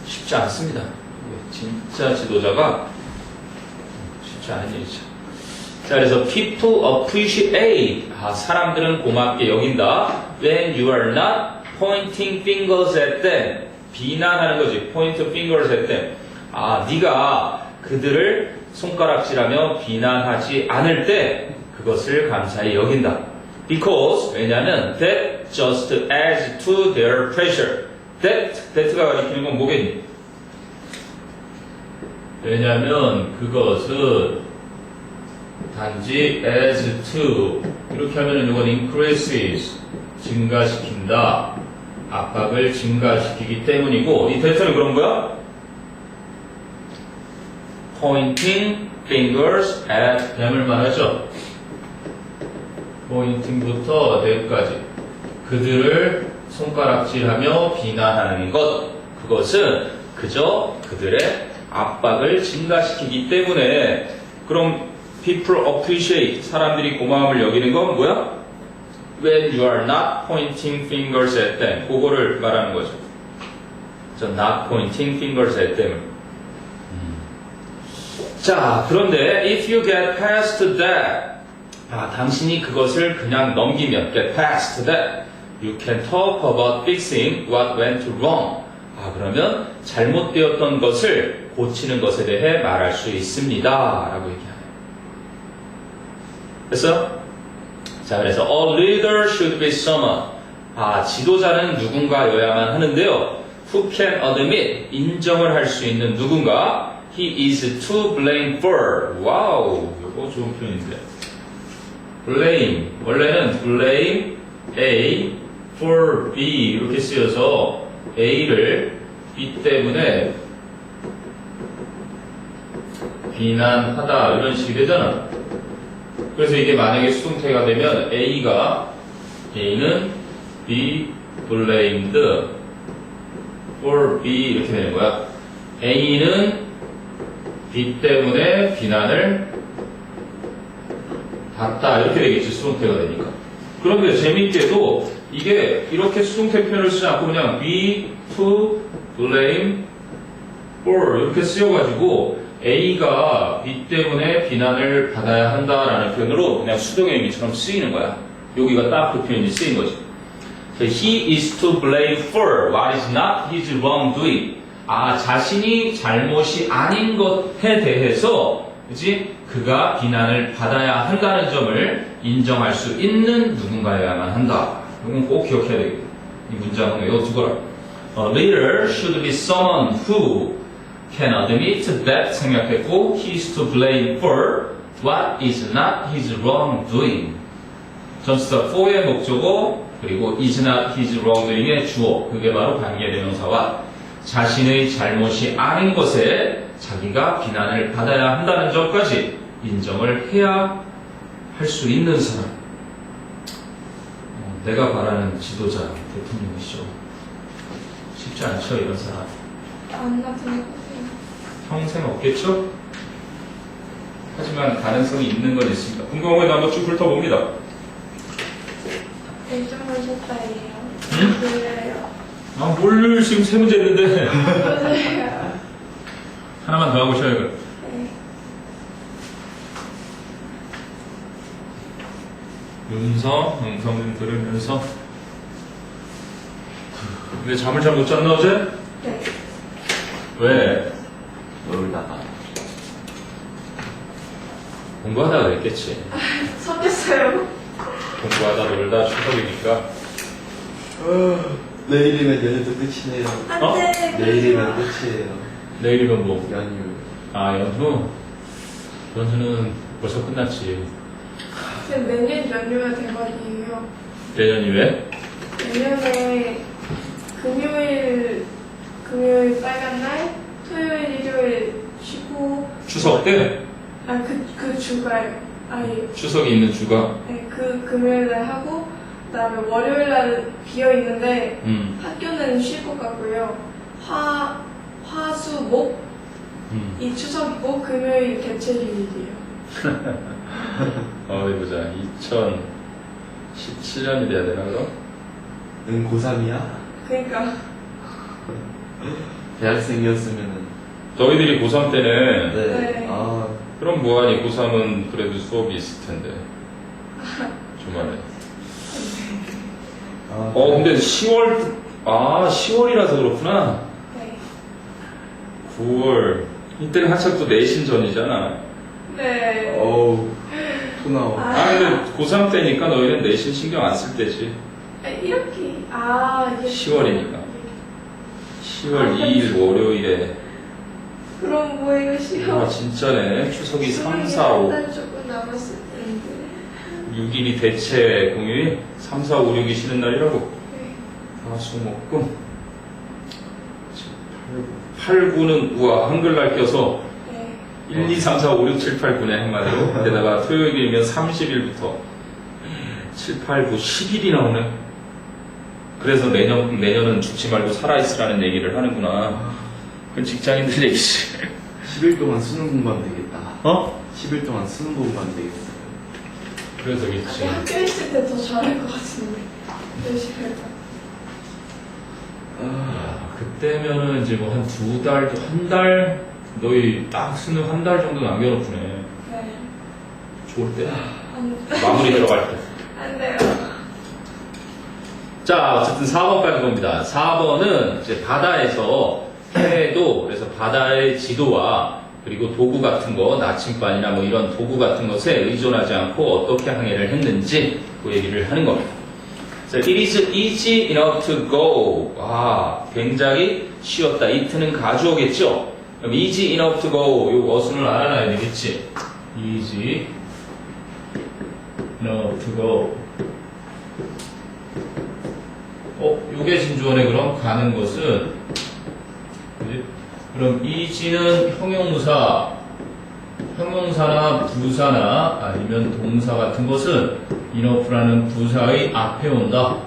쉽지 않습니다. 진짜 지도자가 쉽지 않은 일이죠. 자, 그래서 people appreciate, 사람들은 고맙게 여긴다. when you are not pointing fingers at them, 비난하는 거지. point fingers at them. 네가 그들을 손가락질하며 비난하지 않을 때 그것을 감사히 여긴다. because, 왜냐하면 that just adds to their pressure. that가 가리키는 건 뭐겠니? 왜냐하면 그것은 단지 adds to, 이렇게 하면 이건 increases, 증가시킨다, 압박을 증가시키기 때문이고, 이 that는 그런 거야? pointing fingers at them을 말하죠. pointing부터 that까지 그들을 손가락질하며 비난하는 것, 그것은 그저 그들의 압박을 증가시키기 때문에. 그럼 people appreciate, 사람들이 고마움을 여기는 건 뭐야? when you are not pointing fingers at them, 그거를 말하는 거죠. 저 not pointing fingers at them. 자, 그런데 if you get past that, 당신이 그것을 그냥 넘기면 get past that, you can talk about fixing what went wrong. 그러면 잘못되었던 것을 고치는 것에 대해 말할 수 있습니다. 라고 얘기하네요. 그래서, 자, 그래서 a leader should be someone. 지도자는 누군가여야만 하는데요. who can admit, 인정을 할 수 있는 누군가. he is to blame for. 와우, 이거 좋은 표현인데. blame, 원래는 blame A for B 이렇게 쓰여서 A를 B 때문에 비난하다 이런 식이 되잖아. 그래서 이게 만약에 수동태가 되면 A는 be blamed for B 이렇게 되는 거야. A는 B 때문에 비난을 받다 이렇게 되겠지, 수동태가 되니까. 그런데 재밌게도 이게 이렇게 수동태 표현을 쓰지 않고 그냥 be to blame for 이렇게 쓰여가지고 A가 B 때문에 비난을 받아야 한다라는 표현으로 그냥 수동의 의미처럼 쓰이는 거야. 여기가 딱 그 표현이 쓰인 거지. He is to blame for what is not his wrongdoing. 자신이 잘못이 아닌 것에 대해서, 그치? 그가 비난을 받아야 한다는 점을 인정할 수 있는 누군가여야만 한다. 이건 꼭 기억해야 되겠다. 이 문장은 외워두거라. A leader should be someone who can admit that 생략했고, he is to blame for what is not his wrongdoing. 전치사 for의 목적어, 그리고 is not his wrongdoing의 주어, 그게 바로 관계대명사와 자신의 잘못이 아닌 것에 자기가 비난을 받아야 한다는 점까지 인정을 해야 할 수 있는 사람. 내가 바라는 지도자, 대통령이죠. 쉽지 않죠, 이런 사람. 안 나타날 것 같아요. 평생 없겠죠? 하지만 가능성이 있는 건 있습니다. 궁금한 건 한번 쭉 훑어봅니다. 일정을 셨다예요. 응? 그래요. 뭘 지금 세 문제 했는데. 맞아요. 하나만 더 하고 쉬어요. 네. 음성 들으면서. 근데 잠을 잘 못 잤나 어제? 네. 왜? 놀다가. 공부하다가 그랬겠지. 섞였어요. 공부하다 놀다 추석이니까. 내일이면 연휴도 끝이네요. 어? 안 돼. 내일이면 끝이에요. 내일이면 뭐? 연휴. 연휴? 연휴는 벌써 끝났지. 내년 연휴가 대박이에요. 내년이 왜? 내년에 금요일 빨간 날, 토요일, 일요일 쉬고, 추석 때? 그 주가요. 아예. 추석이 있는 주가? 네, 그 금요일 날 하고, 그 다음에 월요일 날은 비어 있는데, 학교는 쉴 것 같고요. 화, 수, 목, 이 추석이고, 금요일 개체휴일이에요. 어디 보자. 2017년이 돼야 되나, 그럼? 는 고3이야? 그러니까. 대학생이었으면은. 너희들이 고3 때는, 네. 그럼 뭐하니? 고3은 그래도 수업이 있을 텐데. 주말에. 근데 10월이라서 그렇구나. 네. 9월. 이때는 한참 또 내신 전이잖아. 네. 어우, 토 나와. 근데 고3 때니까 너희는 내신 신경 안 쓸 때지. 이렇게. 이게 10월이니까. 10월 2일 월요일에. 그럼 뭐예요, 시험? 진짜네. 추석이 3, 4, 5. 한달 조금 남았을 텐데. 6일이 대체 공휴일? 3, 4, 5, 6이 쉬는 날이라고? 네. 화수목금 8, 9는 우와 한글날 껴서 네. 1, 2, 3, 4, 5, 6, 7, 8, 9네 한마디로. 게다가 토요일이면 30일부터 7, 8, 9, 10일이 나오네. 그래서 내년은 죽지 말고 살아있으라는 얘기를 하는구나. 그건 직장인들 얘기지. 10일 동안 수능 공부하면 되겠다. 10일 동안 수능 공부하면 되겠어. 그래서 그렇지. 학교 있을 때 더 잘할 것 같은데. 열심히 해서. 그때면은 이제 뭐 한 2달, 한 달, 너희 딱 수능 한 달 정도 남겨놓구네. 네. 좋을 때. 안, 마무리 들어갈 때. 안 돼요. 자, 어쨌든 4번까지 봅니다. 4번은 이제 바다에서 해도, 그래서 바다의 지도와 그리고 도구 같은 거, 나침반이나 뭐 이런 도구 같은 것에 의존하지 않고 어떻게 항해를 했는지 그 얘기를 하는 겁니다. 자, it is easy enough to go. 굉장히 쉬웠다. it는 가주어겠죠? 그럼 easy enough to go. 요 어순을 알아놔야 되겠지? easy enough to go. 요게 진주어네. 그럼 가는 것은, 그지? 그럼 easy는 형용사나 부사나 아니면 동사 같은 것은 enough라는 부사의 앞에 온다.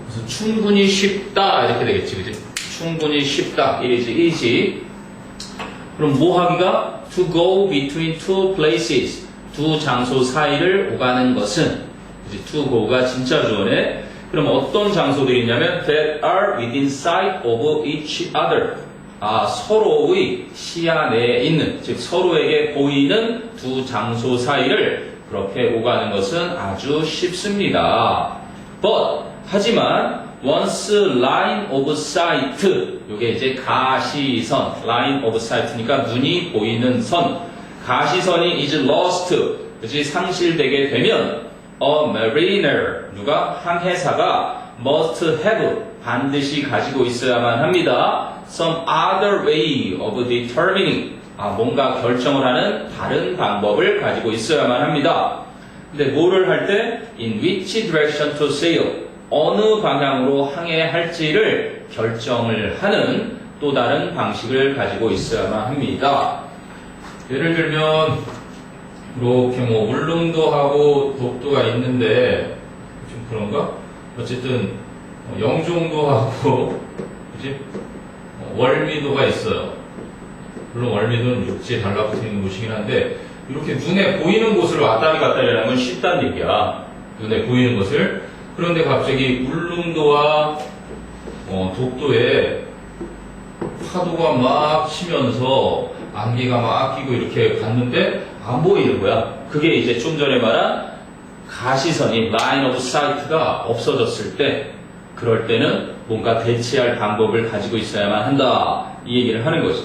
그래서 충분히 쉽다 이렇게 되겠지, 그지? 충분히 쉽다. It is easy. 그럼 뭐 하기가? To go between two places. 두 장소 사이를 오가는 것은, 그지? To go가 진짜 주어네. 그럼 어떤 장소들이 있냐면 that are within sight of each other. 서로의 시야 내에 있는, 즉 서로에게 보이는 두 장소 사이를 그렇게 오가는 것은 아주 쉽습니다. But 하지만 once line of sight, 이게 이제 가시선, line of sight니까 눈이 보이는 선, 가시선이 is lost, 그지 상실되게 되면 a mariner, 누가 항해사가 must have, 반드시 가지고 있어야만 합니다. some other way of determining, 뭔가 결정을 하는 다른 방법을 가지고 있어야만 합니다. 근데 뭐를 할 때 in which direction to sail, 어느 방향으로 항해할지를 결정을 하는 또 다른 방식을 가지고 있어야만 합니다. 예를 들면 이렇게 뭐 울릉도하고 독도가 있는데 좀 그런가? 어쨌든 영종도하고 그치? 월미도가 있어요. 물론 월미도는 육지에 달라붙어 있는 곳이긴 한데 이렇게 눈에 보이는 곳을 왔다리 갔다리 하는 건 쉽다는 얘기야. 눈에 보이는 것을. 그런데 갑자기 울릉도와 독도에 파도가 막 치면서 안개가 막 끼고 이렇게 갔는데 안 보이는 거야. 그게 이제 좀 전에 말한 가시선이 line of sight가 없어졌을 때, 그럴 때는 뭔가 대체할 방법을 가지고 있어야만 한다, 이 얘기를 하는 거죠.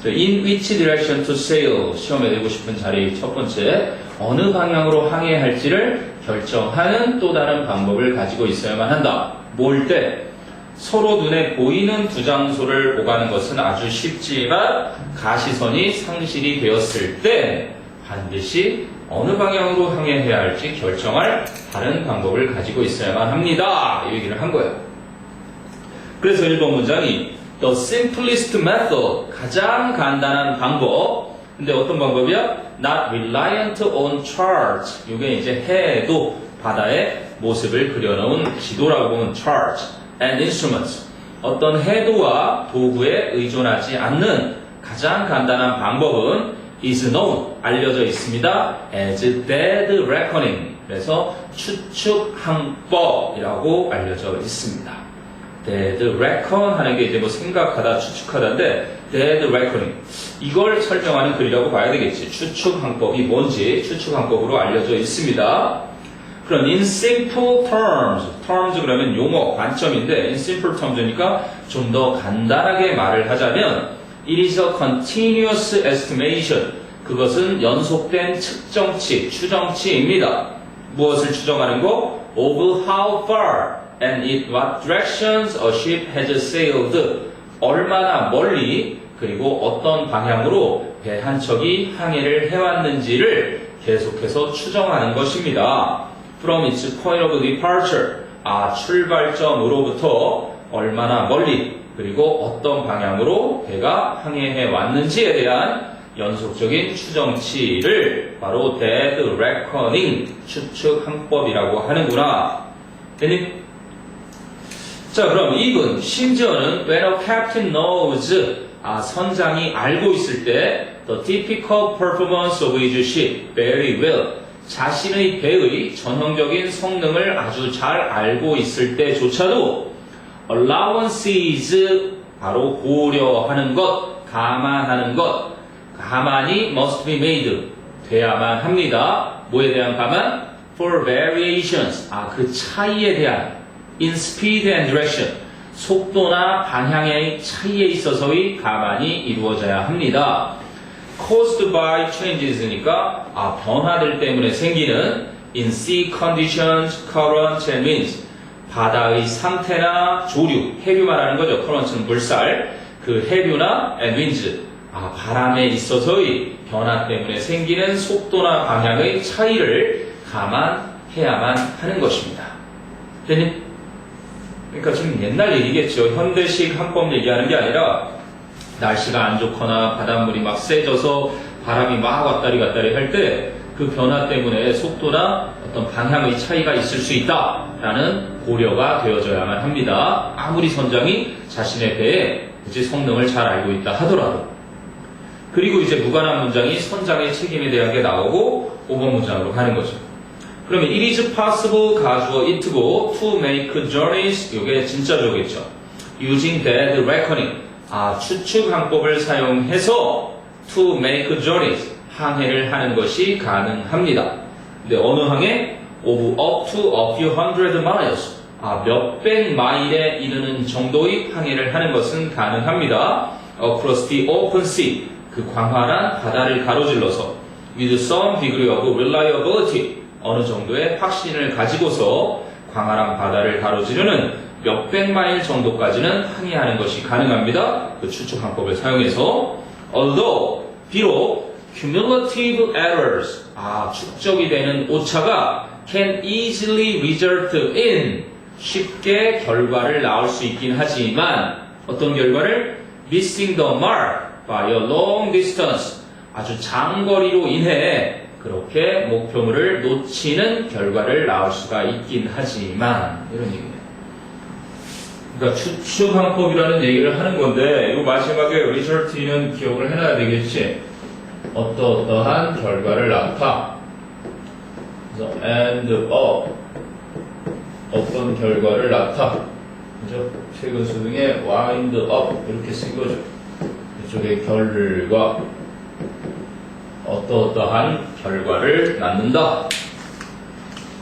In which direction to sail, 시험에 내고 싶은 자리 첫 번째, 어느 방향으로 항해할지를 결정하는 또 다른 방법을 가지고 있어야만 한다. 뭘 때? 서로 눈에 보이는 두 장소를 오가는 것은 아주 쉽지만 가시선이 상실이 되었을 때 반드시 어느 방향으로 항해해야 할지 결정할 다른 방법을 가지고 있어야만 합니다, 이 얘기를 한 거예요. 그래서 1번 문장이 The simplest method, 가장 간단한 방법. 근데 어떤 방법이야? Not reliant on charts. 이게 이제 해도 바다의 모습을 그려놓은 지도라고 보면 charts and instruments. 어떤 해도와 도구에 의존하지 않는 가장 간단한 방법은 is known, 알려져 있습니다. as dead reckoning. 그래서 추측항법이라고 알려져 있습니다. dead reckon 하는 게 이제 뭐 생각하다, 추측하다인데 dead reckoning, 이걸 설명하는 글이라고 봐야 되겠지. 추측항법이 뭔지 추측항법으로 알려져 있습니다. 그럼 in simple terms, terms 그러면 용어, 관점인데 in simple terms니까 좀 더 간단하게 말을 하자면 it is a continuous estimation, 그것은 연속된 측정치, 추정치입니다. 무엇을 추정하는 거? of how far and in what directions a ship has sailed, 얼마나 멀리 그리고 어떤 방향으로 배 한 척이 항해를 해왔는지를 계속해서 추정하는 것입니다. From its point of departure, 출발점으로부터 얼마나 멀리 그리고 어떤 방향으로 배가 항해해 왔는지에 대한 연속적인 추정치를 바로 dead reckoning, 추측항법이라고 하는구나. 됐니? 자, 그럼 2번, 심지어는 when a captain knows, 선장이 알고 있을 때 the typical performance of his ship very well, 자신의 배의 전형적인 성능을 아주 잘 알고 있을 때조차도 allowances, 바로 고려하는 것, 감안하는 것, 감안이 must be made, 돼야만 합니다. 뭐에 대한 감안? for variations, 그 차이에 대한, in speed and direction, 속도나 방향의 차이에 있어서의 감안이 이루어져야 합니다. caused by changes니까 변화들 때문에 생기는 in sea conditions, current and winds, 바다의 상태나 조류, 해류 말하는 거죠. current는 물살, 그 해류나 and winds, 바람에 있어서의 변화 때문에 생기는 속도나 방향의 차이를 감안해야만 하는 것입니다. 됐니? 그러니까 지금 옛날 얘기겠죠. 현대식 항법 얘기하는 게 아니라 날씨가 안 좋거나 바닷물이 막 세져서 바람이 막 왔다리 갔다리 할 때 그 변화 때문에 속도나 어떤 방향의 차이가 있을 수 있다라는 고려가 되어져야만 합니다. 아무리 선장이 자신의 배에 이제 성능을 잘 알고 있다 하더라도. 그리고 이제 무관한 문장이 선장의 책임에 대한 게 나오고 5번 문장으로 가는 거죠. 그러면 it is possible 가주어 it고 to make journeys, 이게 진짜로겠죠. using dead reckoning, 추측 항법을 사용해서 to make journeys, 항해를 하는 것이 가능합니다. 근데 어느 항해? of up to a few hundred miles, 몇백 마일에 이르는 정도의 항해를 하는 것은 가능합니다. across the open sea, 그 광활한 바다를 가로질러서 with some degree of reliability, 어느 정도의 확신을 가지고서 광활한 바다를 가로지르는 몇백 마일 정도까지는 항해하는 것이 가능합니다. 그 추측 항법을 사용해서 although, 비록 cumulative errors, 축적이 되는 오차가 can easily result in, 쉽게 결과를 낳을 수 있긴 하지만 어떤 결과를? missing the mark by a long distance, 아주 장거리로 인해 그렇게 목표물을 놓치는 결과를 낳을 수가 있긴 하지만, 이런 얘기네요. 그러니까 추측 항법이라는 얘기를 하는 건데, 이 마지막에 result는 기억을 해놔야 되겠지. 어떠한 결과를 낳다. 그래서 end up, 어떤 결과를 낳다. 그죠? 최근 수능에 wind up 이렇게 쓴 거죠. 이쪽에 결과, 어떠한 결과를 낳는다.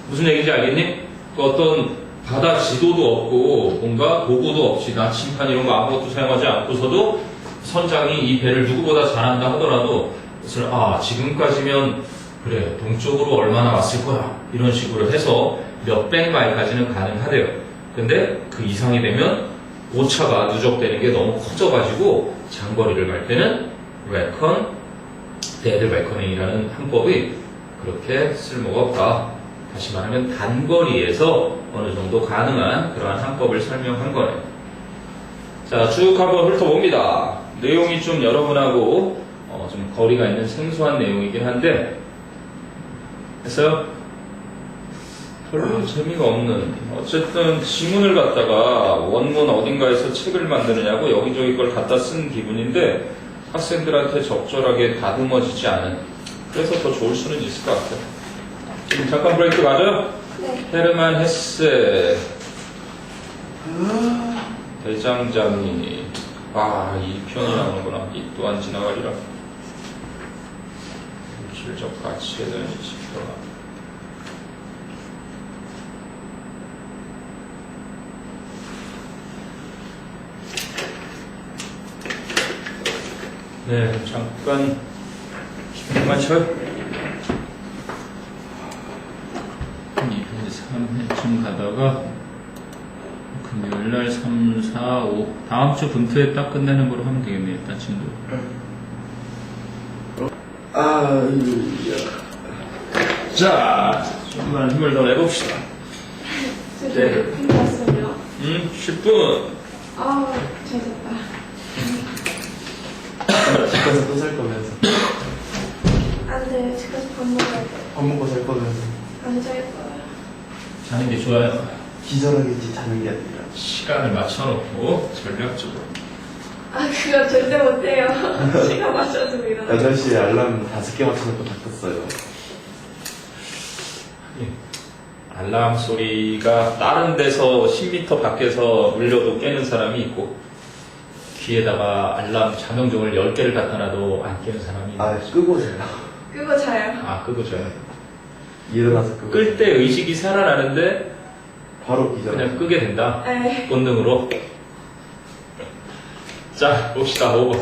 무슨 얘기인지 알겠니? 그 어떤 바다 지도도 없고 뭔가 도구도 없이 나침판 이런 거 아무것도 사용하지 않고서도 선장이 이 배를 누구보다 잘한다 하더라도 그래서 지금까지면 그래 동쪽으로 얼마나 왔을 거야 이런 식으로 해서 몇백 마일까지는 가능하대요. 근데 그 이상이 되면 오차가 누적되는 게 너무 커져가지고 장거리를 갈 때는 데드 레커닝이라는 항법이 그렇게 쓸모가 없다. 다시 말하면 단거리에서 어느 정도 가능한 그러한 항법을 설명한 거예요. 자, 쭉 한번 훑어봅니다. 내용이 좀 여러분하고 좀 거리가 있는 생소한 내용이긴 한데, 그래서 별로 재미가 없는, 어쨌든 지문을 갖다가 원문 어딘가에서 책을 만드느냐고 여기저기 걸 갖다 쓴 기분인데 학생들한테 적절하게 다듬어지지 않은, 그래서 더 좋을 수는 있을 것 같아요. 지금 잠깐 브레이크 가죠? 네. 헤르만 헤세 대장장이, 이 편이 나오는구나. 이 또한 지나가리라. 물질적 가치에 대한 지표가. 네, 잠깐 잠깐만 쉬어요. 3회쯤 가다가 금요일날 3, 4, 5 다음주 분투에 딱 끝내는 거로 하면 되겠네요. 일단 진도. 자, 좀만 힘을 더 내봅시다. 네. 힘들었어요. 10분. 잘 잤다. 집 가서 또 살 거면서. 안 돼, 집 가서 밥 먹어야 돼. 밥 먹고 살 거면서. 안 잘 거야. 자는 게 좋아요. 기절하겠지, 자는 게 아니라. 시간을 맞춰놓고 전략적으로. 그거 절대 못해요. 시간 맞춰서 일어나. 8시에 알람 5개 맞춰놓고 바꿨어요. 알람 소리가 다른 데서 10m 밖에서 울려도 깨는 사람이 있고, 귀에다가 알람 자명종을 10개를 갖다 놔도 안 깨는 사람이 있고. 끄고 자요. 끄고 자요. 끄고 자요. 일어나서 끄고. 끌 때 의식이 살아나는데 바로 기절. 그냥 끄게 된다. 네. 본능으로. 자, 봅시다. 5번.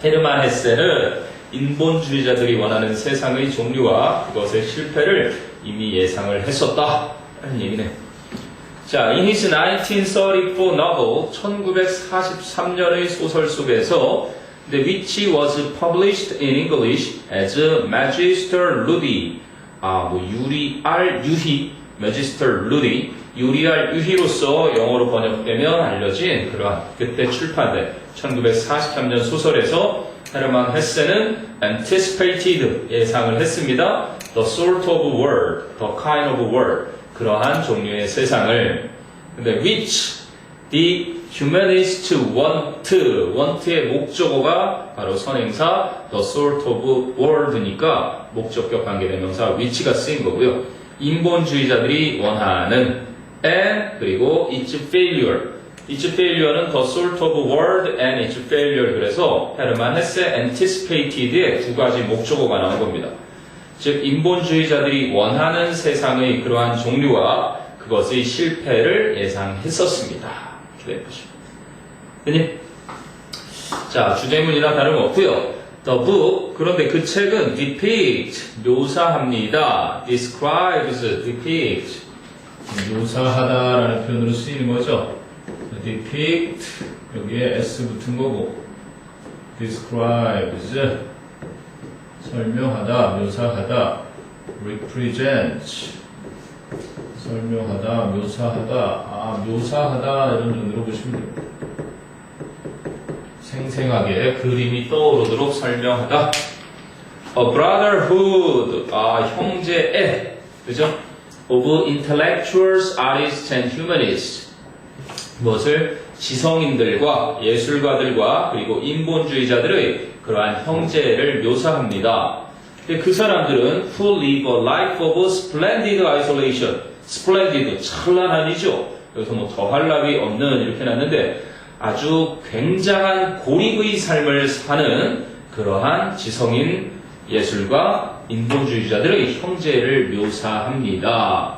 헤르만 헤세는 인본주의자들이 원하는 세상의 종류와 그것의 실패를 이미 예상을 했었다. 라는 얘기네. 자, in his 1934 novel, 1943년의 소설 속에서 the which was published in English as Magister Ludi, Magister Ludi, 유리알 유희로서 영어로 번역되면 알려진 그러한 그때 출판된 1943년 소설에서 헤르만 헤세는 anticipated, 예상을 했습니다. the sort of world, the kind of world, 그러한 종류의 세상을. 근데 which the humanists want의 목적어가 바로 선행사 the sort of world니까 목적격 관계대명사 which가 쓰인 거고요. 인본주의자들이 원하는 and 그리고 its failure, its failure는 the sort of word and its failure. 그래서 헤르만 헤세 anticipated의 두 가지 목적어가 나온 겁니다. 즉 인본주의자들이 원하는 세상의 그러한 종류와 그것의 실패를 예상했었습니다. 이렇게 되죠. 됐니? 자, 주제문이나 다름없고요. The book, 그런데 그 책은 depict, 묘사합니다. describes, depict, 묘사하다라는 표현으로 쓰이는 거죠. depict, 여기에 s 붙은 거고 describes, 설명하다, 묘사하다, represent, 설명하다, 묘사하다, 묘사하다 이런 눈으로 보시면 됩니다. 생생하게 그림이 떠오르도록 설명하다. A brotherhood, 형제애, 그죠? Of intellectuals, artists and humanists. 무엇을? 지성인들과 예술가들과 그리고 인본주의자들의 그러한 형제를 묘사합니다. 근데 그 사람들은 who live a life of splendid isolation. splendid, 찬란한이죠. 여기서 뭐 더할 나위 없는 이렇게 해놨는데 아주 굉장한 고립의 삶을 사는 그러한 지성인 예술가 인본주의자들의 형제를 묘사합니다.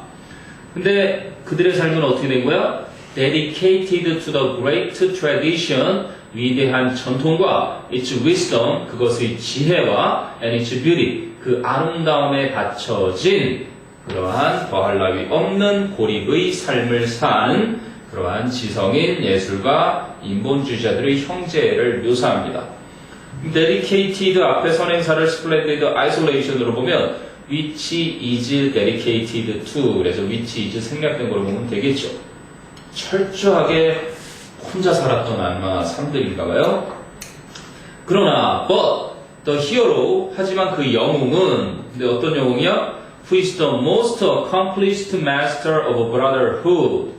근데 그들의 삶은 어떻게 된 거야? Dedicated to the great tradition, 위대한 전통과 its wisdom, 그것의 지혜와 and its beauty, 그 아름다움에 바쳐진 그러한 더할 나위 없는 고립의 삶을 산 그러한 지성인 예술가 인본주의자들의 형제를 묘사합니다. dedicated 앞에 선행사를 splendid isolation으로 보면 which is dedicated to, 그래서 which is 생략된 걸로 보면 되겠죠. 철저하게 혼자 살았던 아마 삶들인가봐요. 그러나 but the hero, 하지만 그 영웅은, 근데 어떤 영웅이야? who is the most accomplished master of brotherhood.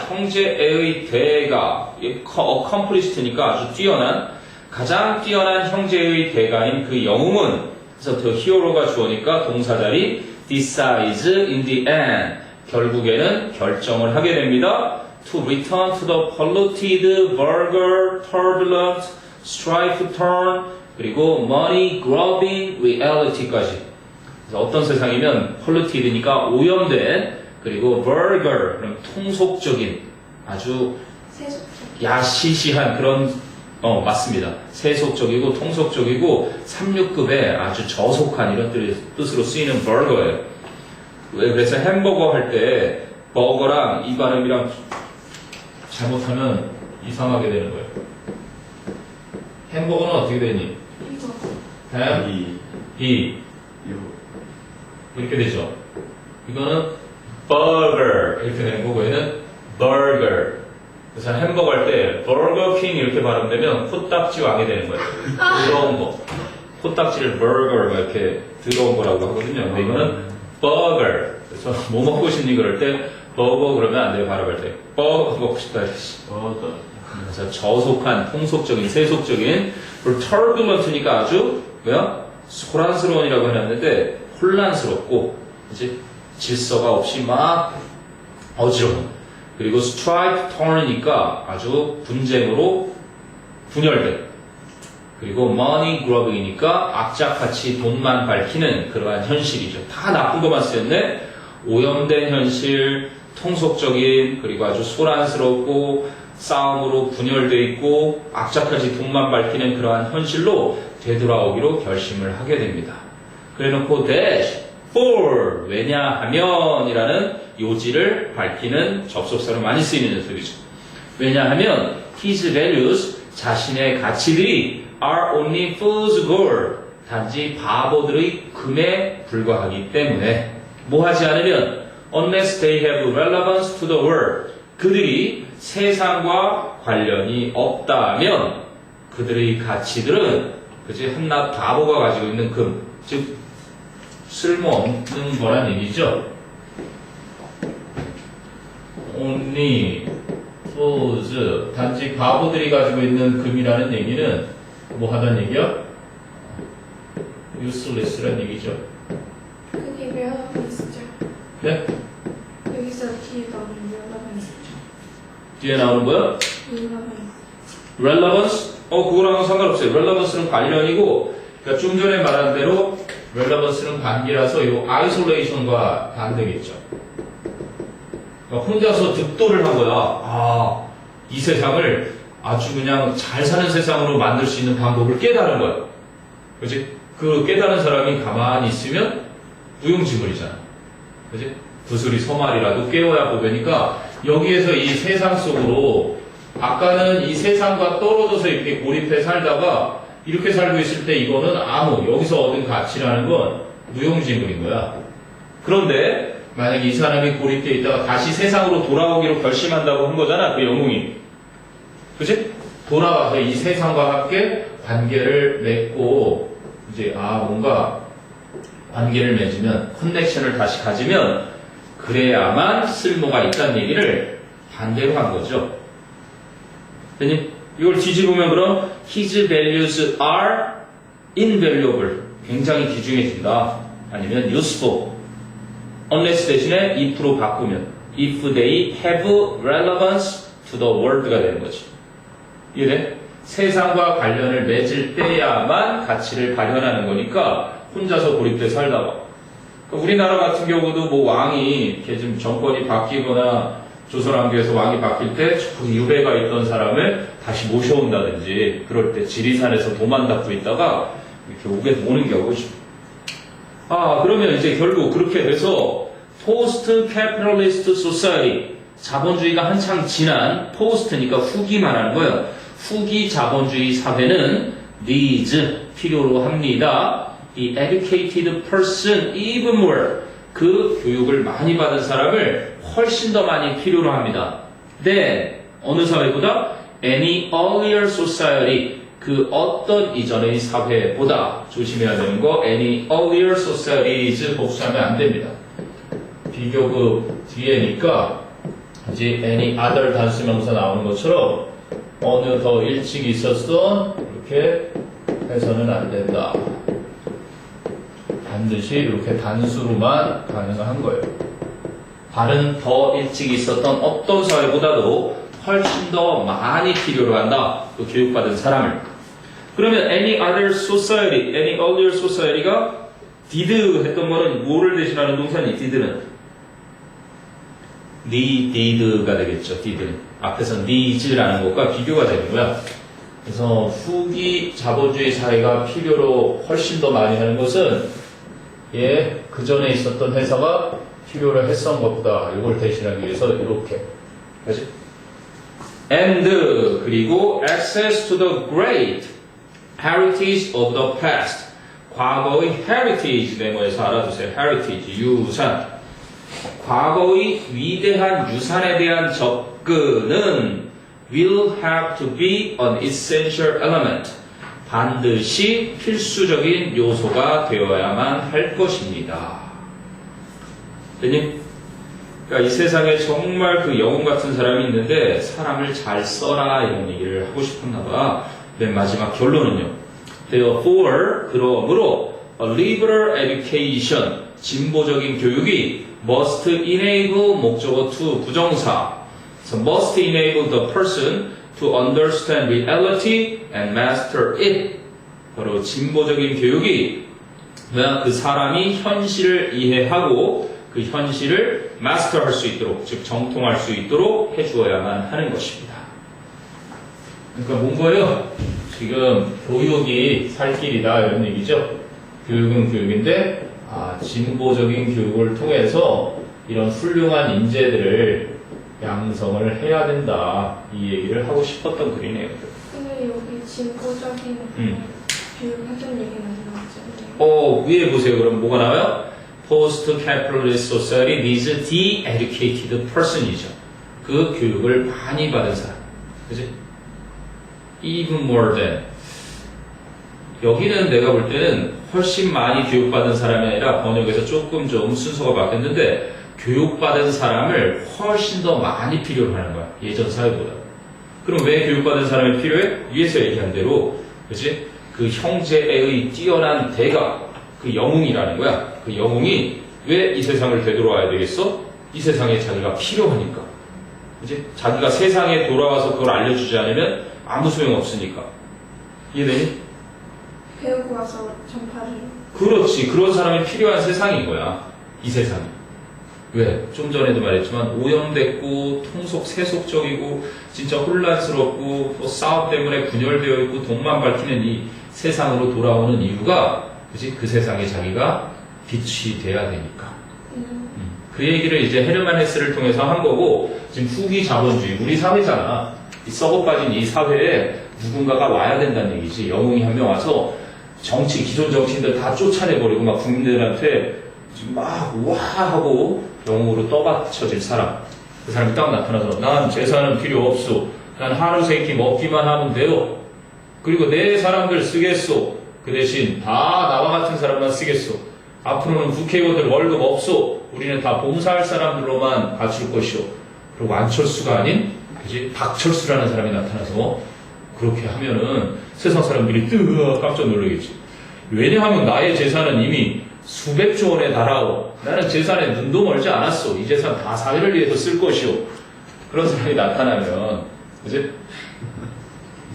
형제애의 대가, accomplished니까 아주 뛰어난, 가장 뛰어난 형제의 대가인 그 영웅은, 그래서 the hero가 주어니까 동사자리 decides in the end, 결국에는 결정을 하게 됩니다. to return to the polluted, vulgar, turbulent, strife-torn, 그리고 money-grubbing reality까지. 그래서 어떤 세상이면 polluted니까 오염된, 그리고 vulgar, 그럼 통속적인, 아주 야시시한 그런, 맞습니다. 세속적이고 통속적이고 369의 아주 저속한 이런 뜻으로 쓰이는 vulgar예요. 왜? 그래서 햄버거 할 때 버거랑 이 발음이랑 잘못하면 이상하게 되는 거예요. 햄버거는 어떻게 되니? 이렇게 되죠. 이거는 burger 이렇게 되는 거고 얘는 burger. 그래서 햄버거 할 때 버거킹 이렇게 발음되면 코딱지 왕이 되는 거예요. 더러운 거. 코딱지를 burger 이렇게 더러운 거라고 하거든요. 근데 이거는 burger. 그래서 뭐 먹고 싶니 그럴 때 버거 그러면 안 돼요. 발음할 때 버거 먹고 싶다. 그래서 저속한, 통속적인, 세속적인, 그리고 turbulent니까 아주 뭐야? 소란스러운이라고 해놨는데 혼란스럽고, 그치? 질서가 없이 막 어지러운. 그리고 strife torn이니까 아주 분쟁으로 분열된. 그리고 money grubbing이니까 악착같이 돈만 밝히는 그러한 현실이죠. 다 나쁜 것만 쓰였네. 오염된 현실, 통속적인, 그리고 아주 소란스럽고 싸움으로 분열되어 있고 악착같이 돈만 밝히는 그러한 현실로 되돌아오기로 결심을 하게 됩니다. 그래놓고 dash, for, 왜냐하면 이라는 요지를 밝히는 접속사로 많이 쓰이는 녀석이죠. 왜냐하면 his values, 자신의 가치들이 are only fool's gold, 단지 바보들의 금에 불과하기 때문에 뭐 하지 않으면 unless they have relevance to the world, 그들이 세상과 관련이 없다면 그들의 가치들은 그치 한낱 바보가 가지고 있는 금, 즉 쓸모없는 거란 얘기죠. only fools, 단지 바보들이 가지고 있는 금이라는 얘기는 뭐 하단 얘기야? useless란 얘기죠. 그게 relevance 죠. 네? 여기서 뒤에 나오는 relevance 죠. 뒤에 나오는 거야? relevance? 그거랑은 상관없어요. relevance는 관련이고, 그러니까 좀 전에 말한 대로 relevance는 관계라서 이 isolation과 반대겠죠. 그러니까 혼자서 득도를 한 거야. 이 세상을 아주 그냥 잘 사는 세상으로 만들 수 있는 방법을 깨달은 거야. 그치? 그 깨달은 사람이 가만히 있으면 무용지물이잖아. 그치? 구슬이 서말이라도 깨워야 보배니까 여기에서 이 세상 속으로 아까는 이 세상과 떨어져서 이렇게 고립해 살다가 이렇게 살고 있을 때 이거는 여기서 얻은 가치라는 건 무용지물인 거야. 그런데 만약에 이 사람이 고립되어 있다가 다시 세상으로 돌아오기로 결심한다고 한 거잖아, 그 영웅이. 그치? 돌아와서 이 세상과 함께 관계를 맺고, 이제, 뭔가 관계를 맺으면, 커넥션을 다시 가지면, 그래야만 쓸모가 있다는 얘기를 반대로 한 거죠. 됐니? 이걸 뒤집으면 그럼, his values are invaluable. 굉장히 귀중해진다. 아니면 useful. unless 대신에 if로 바꾸면 if they have relevance to the world가 되는 거지. 이해돼? 세상과 관련을 맺을 때야만 가치를 발현하는 거니까 혼자서 고립돼 살다가 우리나라 같은 경우도 뭐 왕이 이렇게 좀 정권이 바뀌거나 조선왕조에서 왕이 바뀔 때 유배가 있던 사람을 다시 모셔온다든지 그럴 때 지리산에서 도만 닦고 있다가 이렇게 오는 경우죠. 그러면 이제 결국 그렇게 돼서 포스트 캐피탈리스트 소사이티 자본주의가 한창 지난 포스트니까 후기 말하는 거예요. 후기 자본주의 사회는 needs 필요로 합니다. 이 educated person even more 그 교육을 많이 받은 사람을 훨씬 더 많이 필요로 합니다. then 어느 사회보다 any earlier society 그 어떤 이전의 사회보다 조심해야 되는 거 any earlier societies 복수하면 안 됩니다. 비교급 뒤에니까 이제 any other 단수명사 나오는 것처럼 어느 더 일찍 있었어 이렇게 해서는 안 된다. 반드시 이렇게 단수로만 가능한 거예요. 다른 더 일찍 있었던 어떤 사회보다도 훨씬 더 많이 필요로 한다. 그 교육받은 사람을. 그러면 any other society, any earlier society가 did 했던 거는 뭐를 대신하는 동사니? did는 did가 되겠죠. did는 앞에서 needs라는 것과 비교가 되는 거야. 그래서 후기 자본주의 사회가 필요로 훨씬 더 많이 하는 것은 그 전에 있었던 회사가 필요로 했던 것보다 이걸 대신하기 위해서 이렇게 그렇지? and 그리고 access to the great heritage of the past 과거의 heritage 네모에서 알아두세요. heritage 유산 과거의 위대한 유산에 대한 접근은 will have to be an essential element 반드시 필수적인 요소가 되어야만 할 것입니다. 됐니? 그러니까 이 세상에 정말 그 영웅 같은 사람이 있는데 사람을 잘 써라 이런 얘기를 하고 싶었나 봐. 맨 마지막 결론은요. Therefore, 그러므로 a liberal education, 진보적인 교육이 must enable 목적어 to 부정사. So must enable the person to understand reality and master it. 바로 진보적인 교육이 그 사람이 현실을 이해하고 그 현실을 마스터할 수 있도록, 즉 정통할 수 있도록 해주어야만 하는 것입니다. 그러니까 뭔 거예요? 지금 교육이 살 길이다 이런 얘기죠. 교육은 교육인데 진보적인 교육을 통해서 이런 훌륭한 인재들을 양성을 해야 된다 이 얘기를 하고 싶었던 글이네요. 근데 여기 진보적인 교육 하던 얘기는 안 나왔죠. 위에 보세요. 그럼 뭐가 나와요? Post-capitalist society needs the educated person이죠. 그 교육을 많이 받은 사람. 그치? Even more than. 여기는 내가 볼 때는 훨씬 많이 교육받은 사람이 아니라 번역에서 조금 좀 순서가 바뀌었는데 교육받은 사람을 훨씬 더 많이 필요로 하는 거야. 예전 사회보다. 그럼 왜 교육받은 사람이 필요해? 위에서 얘기한 대로, 그치? 그 형제의 뛰어난 대가, 그 영웅이라는 거야. 그 영웅이 왜 이 세상을 되돌아와야 되겠어? 이 세상에 자기가 필요하니까. 그지? 자기가 세상에 돌아와서 그걸 알려주지 않으면 아무 소용 없으니까. 이해되니? 배우고 와서 전파를. 그렇지. 그런 사람이 필요한 세상인 거야. 이 세상이. 왜? 좀 전에도 말했지만 오염됐고 통속세속적이고 진짜 혼란스럽고 또 싸움 때문에 분열되어 있고 돈만 밝히는 이 세상으로 돌아오는 이유가 그지? 그 세상에 자기가 빛이 돼야 되니까. 그 얘기를 이제 헤르만 헤스를 통해서 한 거고 지금 후기 자본주의 우리 사회잖아. 이 썩어빠진 이 사회에 누군가가 와야 된다는 얘기지. 영웅이 한 명 와서 정치 기존 정치인들 다 쫓아내버리고 막 국민들한테 지금 막 우와 하고 영웅으로 떠받쳐질 사람. 그 사람이 딱 나타나서 난 재산은 필요 없소. 난 하루 세끼 먹기만 하면 돼요. 그리고 내 사람들 쓰겠소. 그 대신 다 나와 같은 사람만 쓰겠소. 앞으로는 국회의원들 월급 없소. 우리는 다 봉사할 사람들로만 갖출 것이오. 그리고 안철수가 아닌 그지 박철수라는 사람이 나타나서 그렇게 하면은 세상 사람들이 뜨거 깜짝 놀라겠지. 왜냐하면 나의 재산은 이미 수백조 원에 달하오. 나는 재산에 눈도 멀지 않았어. 이 재산 다 사회를 위해서 쓸 것이오. 그런 사람이 나타나면 그지?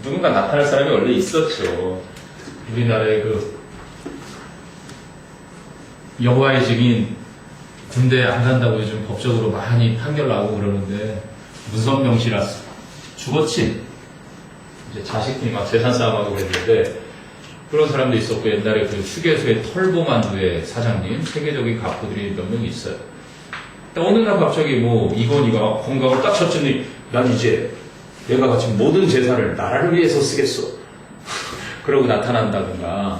누군가 나타날 사람이 원래 있었죠. 우리나라의 그 여호와의 증인 군대 안 간다고 요즘 법적으로 많이 판결 나오고 그러는데 문선명 씨라 죽었지. 이제 자식들이 막 재산 싸움하고 그랬는데 그런 사람도 있었고 옛날에 그 휴게소의 털보만두의 사장님 세계적인 가포들이 몇 명 있어요. 어느 날 갑자기 뭐 이건희가 건강을 딱 쳤더니 난 이제 내가 지금 모든 재산을 나라를 위해서 쓰겠어. 그러고 나타난다든가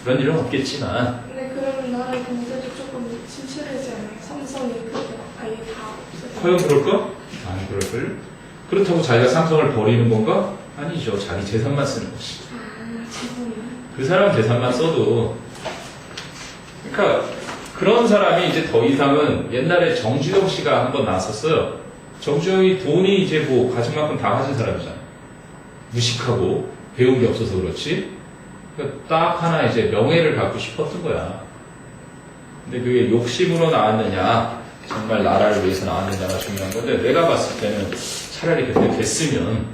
그런 일은 없겠지만. 근데 그러면 나라 경제도 조금 침체되지 않아요? 삼성이 그렇게 아예 다 없어요. 과연 그럴까? 아니 그럴걸. 그렇다고 자기가 삼성을 버리는 건가? 아니죠. 자기 재산만 쓰는 것이. 재산이. 그 사람 재산만 써도. 그러니까 그런 사람이 이제 더 이상은 옛날에 정주영 씨가 한번 나왔었어요. 정주영이 돈이 이제 뭐 가진 만큼 다 가진 사람이잖아. 무식하고 배운 게 없어서 그렇지. 그러니까 딱 하나 이제 명예를 갖고 싶었던 거야. 근데 그게 욕심으로 나왔느냐, 정말 나라를 위해서 나왔느냐가 중요한 건데, 내가 봤을 때는 차라리 그때 됐으면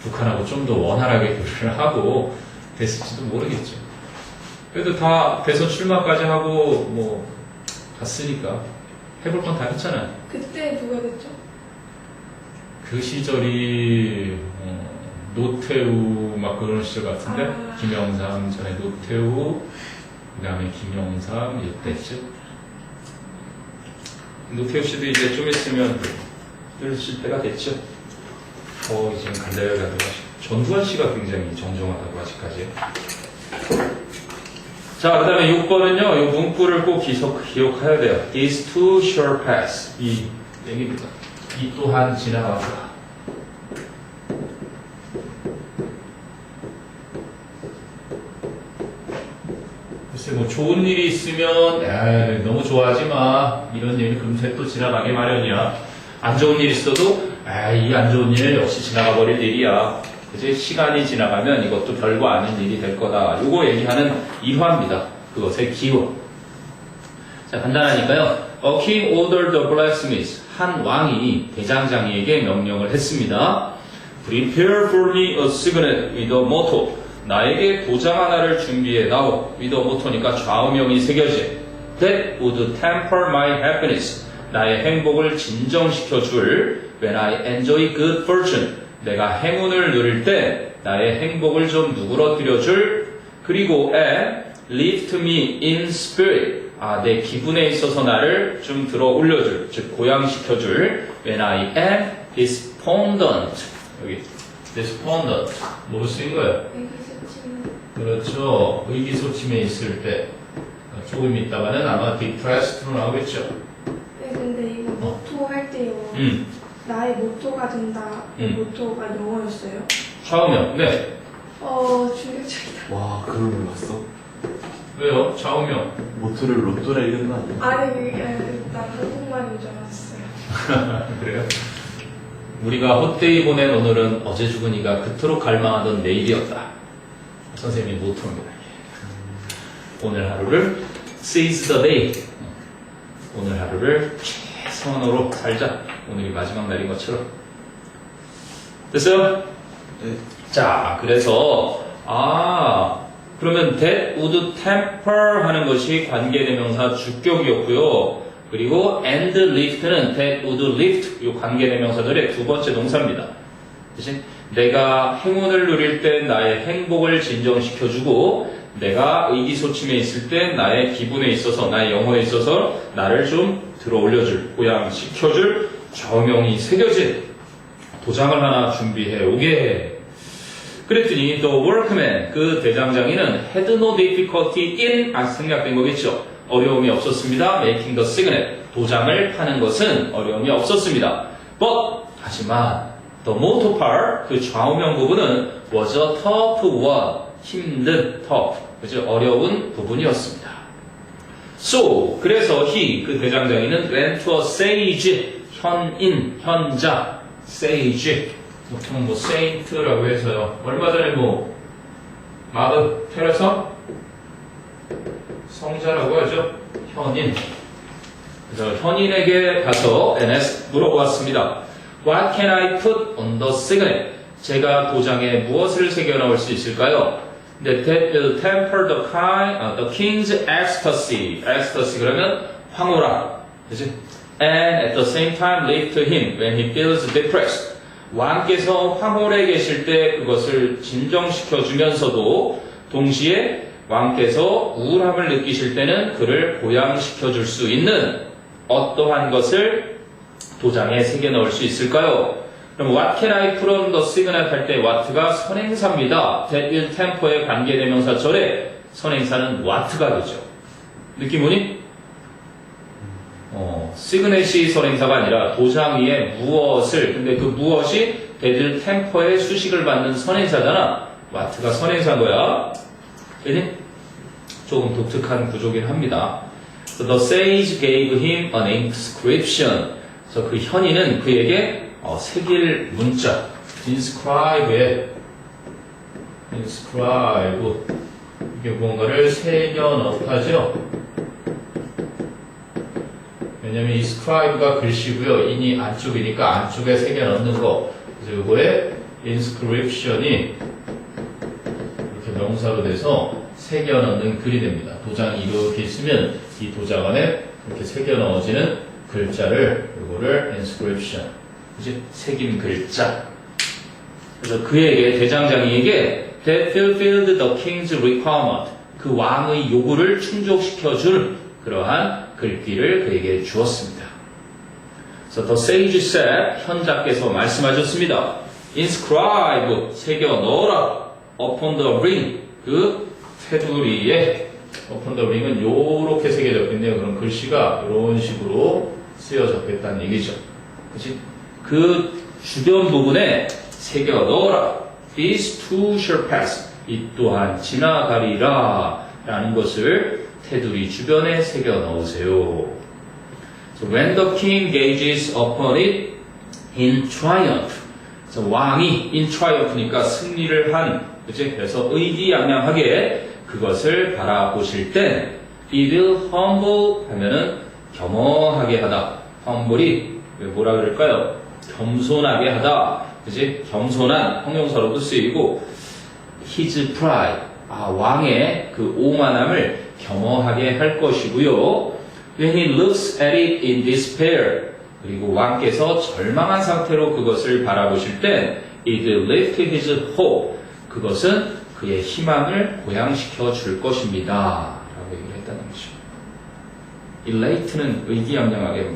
북한하고 좀 더 원활하게 교류를 하고 됐을지도 모르겠죠. 그래도 다 대선 출마까지 하고 뭐 갔으니까 해볼 건 다 했잖아요. 그때 누가 됐죠? 그 시절이 노태우 막 그런 시절 같은데 김영삼 전에 노태우 그 다음에 김영삼 이때쯤 노태우 씨도 이제 좀 있으면 늙으실 때가 됐죠. 지금 갈래가지고 전두환 씨가 굉장히 정정하다고 아직까지. 자, 그 다음에 6번은요, 이 문구를 꼭 기억해야 돼요. These two shall pass. 이 얘기입니다. 이 또한 지나가다. 글쎄, 뭐 좋은 일이 있으면 에이, 너무 좋아하지 마. 이런 일이 금세 또 지나가게 마련이야. 안 좋은 일 있어도 이 안 좋은 일 역시 지나가 버릴 일이야. 그치? 시간이 지나가면 이것도 별거 아닌 일이 될 거다. 요거 얘기하는 이화입니다. 그것의 기호. 자, 간단하니까요. A king ordered the blacksmith. 한 왕이 대장장이에게 명령을 했습니다. Prepare for me a signet with a motto. 나에게 도장 하나를 준비해 나오. with a motto니까 좌우명이 새겨진. That would temper my happiness. 나의 행복을 진정시켜 줄. When I enjoy good fortune. 내가 행운을 누릴 때 나의 행복을 좀 누그러뜨려 줄. 그리고 and lift me in spirit. 내 기분에 있어서 나를 좀 들어 올려줄, 즉 고양시켜줄. When I am despondent. 여기 despondent 뭐로 쓰인 거예요? 의기소침해. 그렇죠. 의기소침해 있을 때. 조금 있다가는 아마 depressed로 나오겠죠. 네, 근데 이거 모토 할 때요. 나의 모토가 된다. 모토가 영어였어요. 좌우명. 네. 충격적이다. 와, 그걸 몰랐어? 왜요? 좌우명. 모토를 로또라 읽은 거 아니야? 아니, 난 한국말인 줄 알았어요. 그래요? 우리가 헛되이 보낸 오늘은 어제 죽은 이가 그토록 갈망하던 내일이었다. 선생님의 모토입니다. 오늘 하루를 seize the day. 오늘 하루를 최선을 천어로 살자. 오늘이 마지막 날인 것처럼. 됐어요? 네. 자, 그래서 그러면 that would temper 하는 것이 관계대명사 주격이었고요. 그리고 and lift는 that would lift 이 관계대명사들의 두 번째 동사입니다. 그치? 내가 행운을 누릴 때 나의 행복을 진정시켜주고 내가 의기소침해 있을 때 나의 기분에 있어서 나의 영혼에 있어서 나를 좀 들어올려줄 고양시켜줄 정형이 새겨진 도장을 하나 준비해 오게 해. 그랬더니 the workman 그 대장장이는 had no difficulty in 생략된 거겠죠. 어려움이 없었습니다. making the signet 도장을 파는 것은 어려움이 없었습니다. But 하지만 the motor part 그 좌우명 부분은 was a tough one 힘든 tough 그죠 어려운 부분이었습니다. So 그래서 he 그 대장장이는 went to a sage 현인 현자 sage 보통 saint라고 해서요. 얼마 전에 마더 테레사 성자라고 하죠. 현인. 그래서 현인에게 가서 NS 물어보았습니다. What can I put on the signet? 제가 도장에 무엇을 새겨 넣을 수 있을까요? That will temper the king's ecstasy. ecstasy 그러면 황홀함. 그치? And at the same time lift him when he feels depressed. 왕께서 황홀해 계실 때 그것을 진정시켜 주면서도 동시에 왕께서 우울함을 느끼실 때는 그를 고양시켜 줄 수 있는 어떠한 것을 도장에 새겨 넣을 수 있을까요? 그럼 what can I put on the signet 할 때 what가 선행사입니다. that will temper의 관계대명사 절에 선행사는 what가 되죠. 느낌 오니? 시그넷이 선행사가 아니라 도장 위에 무엇을 근데 그 무엇이 that will temper의 수식을 받는 선행사잖아. what가 선행사인 거야. 그지? 조금 독특한 구조긴 합니다. So the sage gave him an inscription. 그래서 그 현인은 그에게 새길 문자, inscribe 이게 뭔가를 새겨 넣다죠. 왜냐면 이 scribe가 글씨고요, 인이 안쪽이니까 안쪽에 새겨 넣는 거. 그래서 이거에 inscription이 이렇게 명사로 돼서 새겨 넣는 글이 됩니다. 도장이 이렇게 있으면 이 도장 안에 이렇게 새겨 넣어지는 글자를 이거를 inscription. 그치? 새긴 글자. 그래서 그에게 대장장이에게 that fulfilled the king's requirement. 그 왕의 요구를 충족시켜줄 그러한 글귀를 그에게 주었습니다. 그래서 the sage said 현자께서 말씀하셨습니다. inscribe 새겨 넣어라 upon the ring 그 테두리에 upon the ring은 요렇게 새겨졌겠네요. 그럼 글씨가 이런 식으로 쓰여졌겠다는 얘기죠. 그치? 그 주변 부분에 새겨 넣어라. These two shall pass. 이 또한 지나가리라. 라는 것을 테두리 주변에 새겨 넣으세요. So when the king gazes upon it in triumph. So 왕이 in triumph니까 승리를 한. 그치? 그래서 의기양양하게 그것을 바라보실 때 it will humble 하면은 겸허하게 하다. humble이 뭐라 그럴까요? 겸손하게 하다. 그지? 겸손한 형용사로도 쓰이고 his pride 왕의 그 오만함을 겸허하게 할 것이고요. When he looks at it in despair 그리고 왕께서 절망한 상태로 그것을 바라보실 때 it will lift his hope 그것은 그의 희망을 고양시켜 줄 것입니다. 라고 얘기를 했다는 거죠. elate는 의기양양하게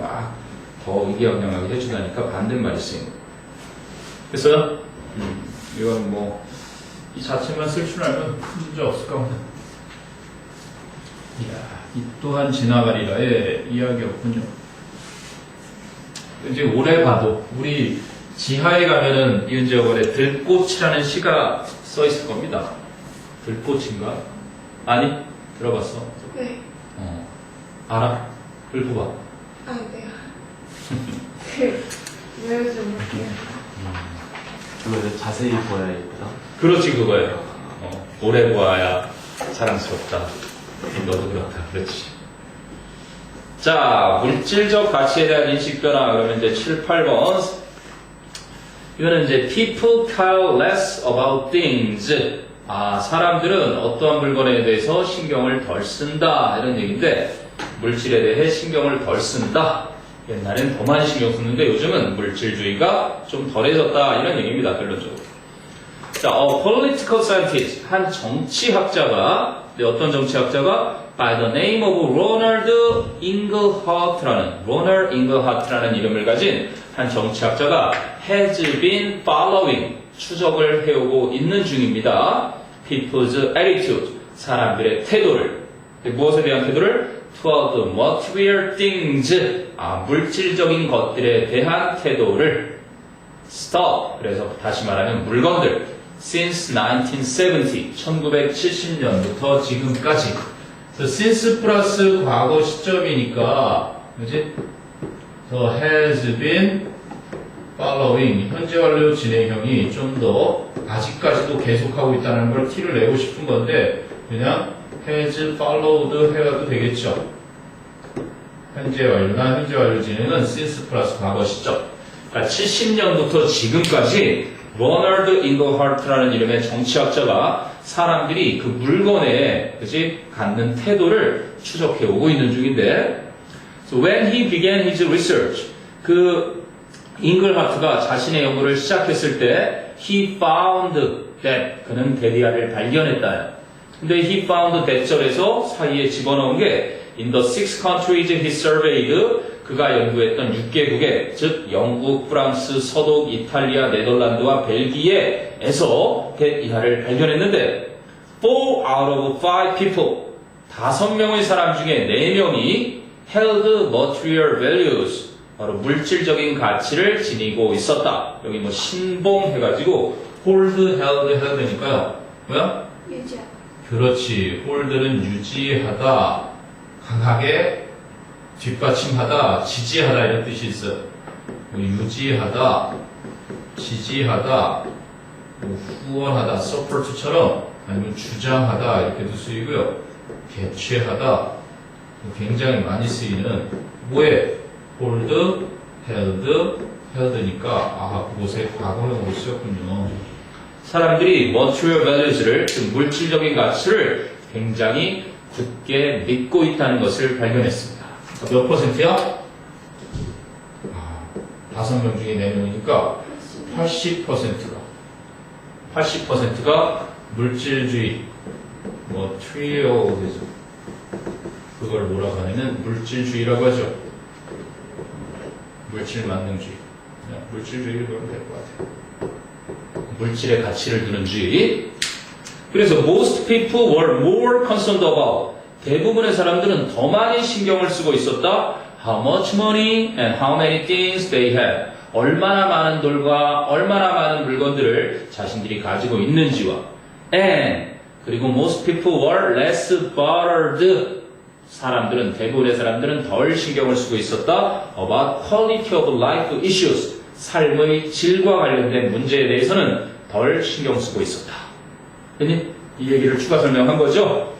더 의기양양하게 해주다니까 반대말이 쓰인 거예요. 그래서 이건 이 자체만 쓸 줄 알면 큰 문제 없을 것 같네. 이 또한 지나가리라의 이야기였군요. 이제 오래 봐도 우리 지하에 가면은 이은재 어원에 들꽃이라는 시가 써 있을 겁니다. 들꽃인가? 아니? 들어봤어? 네. 알아? 읽어봐. 네요. 외우지 못해요. 그거 자세히 보아야 예쁘다. 그렇지 그거예요. 오래 보아야 사랑스럽다. 너도 그렇다. 그렇지. 자, 물질적 가치에 대한 인식 변화. 그러면 이제 7, 8번. 이거는 이제 people care less about things. 아, 사람들은 어떠한 물건에 대해서 신경을 덜 쓴다. 이런 얘기인데, 물질에 대해 신경을 덜 쓴다. 옛날엔 더 많이 신경 썼는데 요즘은 물질주의가 좀 덜해졌다. 이런 얘기입니다. 결론적으로. 자, political scientist. 한 정치학자가, 어떤 정치학자가 by the name of Ronald Inglehart,라는 이름을 가진 한 정치학자가 has been following, 추적을 해오고 있는 중입니다. people's attitude, 사람들의 태도를. 무엇에 대한 태도를? toward material things, 물질적인 것들에 대한 태도를. stuff, 그래서 다시 말하면 물건들. since 1970, 1970년부터 지금까지. since 플러스 과거 시점이니까, 그지? has been following, 현재 완료 진행형이 좀 더 아직까지도 계속하고 있다는 걸 티를 내고 싶은 건데, 그냥 has followed 해도 되겠죠. 현재 완료 진행은 since 플러스 과거 시점. 그러니까 70년부터 지금까지 로널드 잉글하트라는 이름의 정치학자가 사람들이 그 물건에, 그치, 갖는 태도를 추적해 오고 있는 중인데, so when he began his research, 그 잉글하트가 자신의 연구를 시작했을 때, he found that, 그는 데디아를 발견했다. 근데 he found that 절에서 사이에 집어넣은 게 in the 6 countries he surveyed, 그가 연구했던 6개국에, 즉 영국, 프랑스, 서독, 이탈리아, 네덜란드와 벨기에에서 데디아를 발견했는데 4 out of 5 people, 5명의 사람 중에 4명이 held material values, 바로 물질적인 가치를 지니고 있었다. 여기 뭐 신봉해가지고 hold, held 해야 되니까요. 뭐야? 유지야. 그렇지. hold는 유지하다, 강하게 뒷받침하다, 지지하다 이런 뜻이 있어요. 유지하다, 지지하다, 후원하다, support처럼, 아니면 주장하다 이렇게도 쓰이고요. 개최하다, 굉장히 많이 쓰이는 뭐에? hold, held, held니까 그곳에 과거형으로 쓰였군요. 사람들이 material values를, 즉 물질적인 가치를 굉장히 굳게 믿고 있다는 것을 발견했습니다. 몇 퍼센트야? 5명 중에 4명이니까 80%가 물질주의, materialism, 그걸 뭐라고 하냐면 물질주의라고 하죠. 물질 만능주의. 물질주의를 그러면 될 것 같아요. 물질의 가치를 두는 주의. 그래서 most people were more concerned about, 대부분의 사람들은 더 많이 신경을 쓰고 있었다. How much money and how many things they had. 얼마나 많은 돌과 얼마나 많은 물건들을 자신들이 가지고 있는지와. And 그리고 most people were less bothered. 대부분의 사람들은 덜 신경을 쓰고 있었다. About quality of life issues. 삶의 질과 관련된 문제에 대해서는 덜 신경 쓰고 있었다. 이 얘기를 추가 설명한 거죠.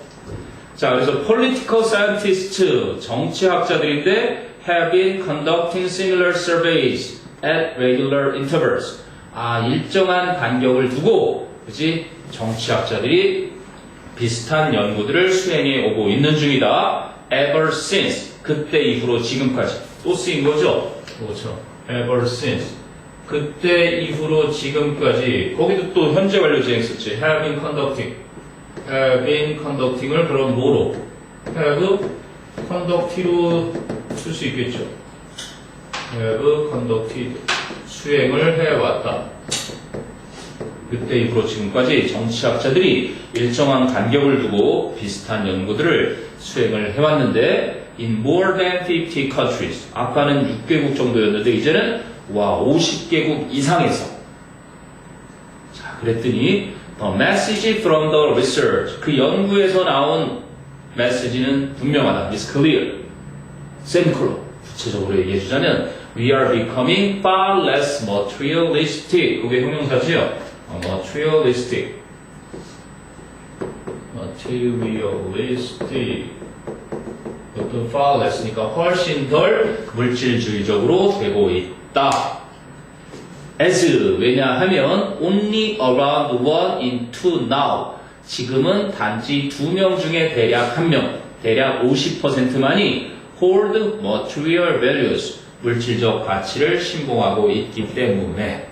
자, 그래서 political scientists, 정치학자들인데 have been conducting similar surveys at regular intervals. 일정한 간격을 두고, 그치? 정치학자들이 비슷한 연구들을 수행해 오고 있는 중이다. ever since, 그때 이후로 지금까지. 또 쓰인 거죠? 그렇죠. ever since. 그때 이후로 지금까지. 거기도 또 현재 완료 진행했었지. have been conducting. have been conducting을 그럼 뭐로? have conducted로 쓸 수 있겠죠. have conducted. 수행을 해왔다. 그때 이후로 지금까지 정치학자들이 일정한 간격을 두고 비슷한 연구들을 수행을 해왔는데 in more than 50 countries. 아까는 6개국 정도였는데 이제는 50개국 이상에서. 자, 그랬더니 the message from the research. 그 연구에서 나온 메시지는 분명하다. is clear. 세미콜론. 구체적으로 얘기해주자면 we are becoming far less materialistic. 그게 형용사지요. materialistic. 이것도 far less니까 훨씬 덜 물질주의적으로 되고 있다. as 왜냐하면 only around 1 in 2 now 지금은 단지 2명 중에 대략 1명 대략 50%만이 hold material values 물질적 가치를 신봉하고 있기 때문에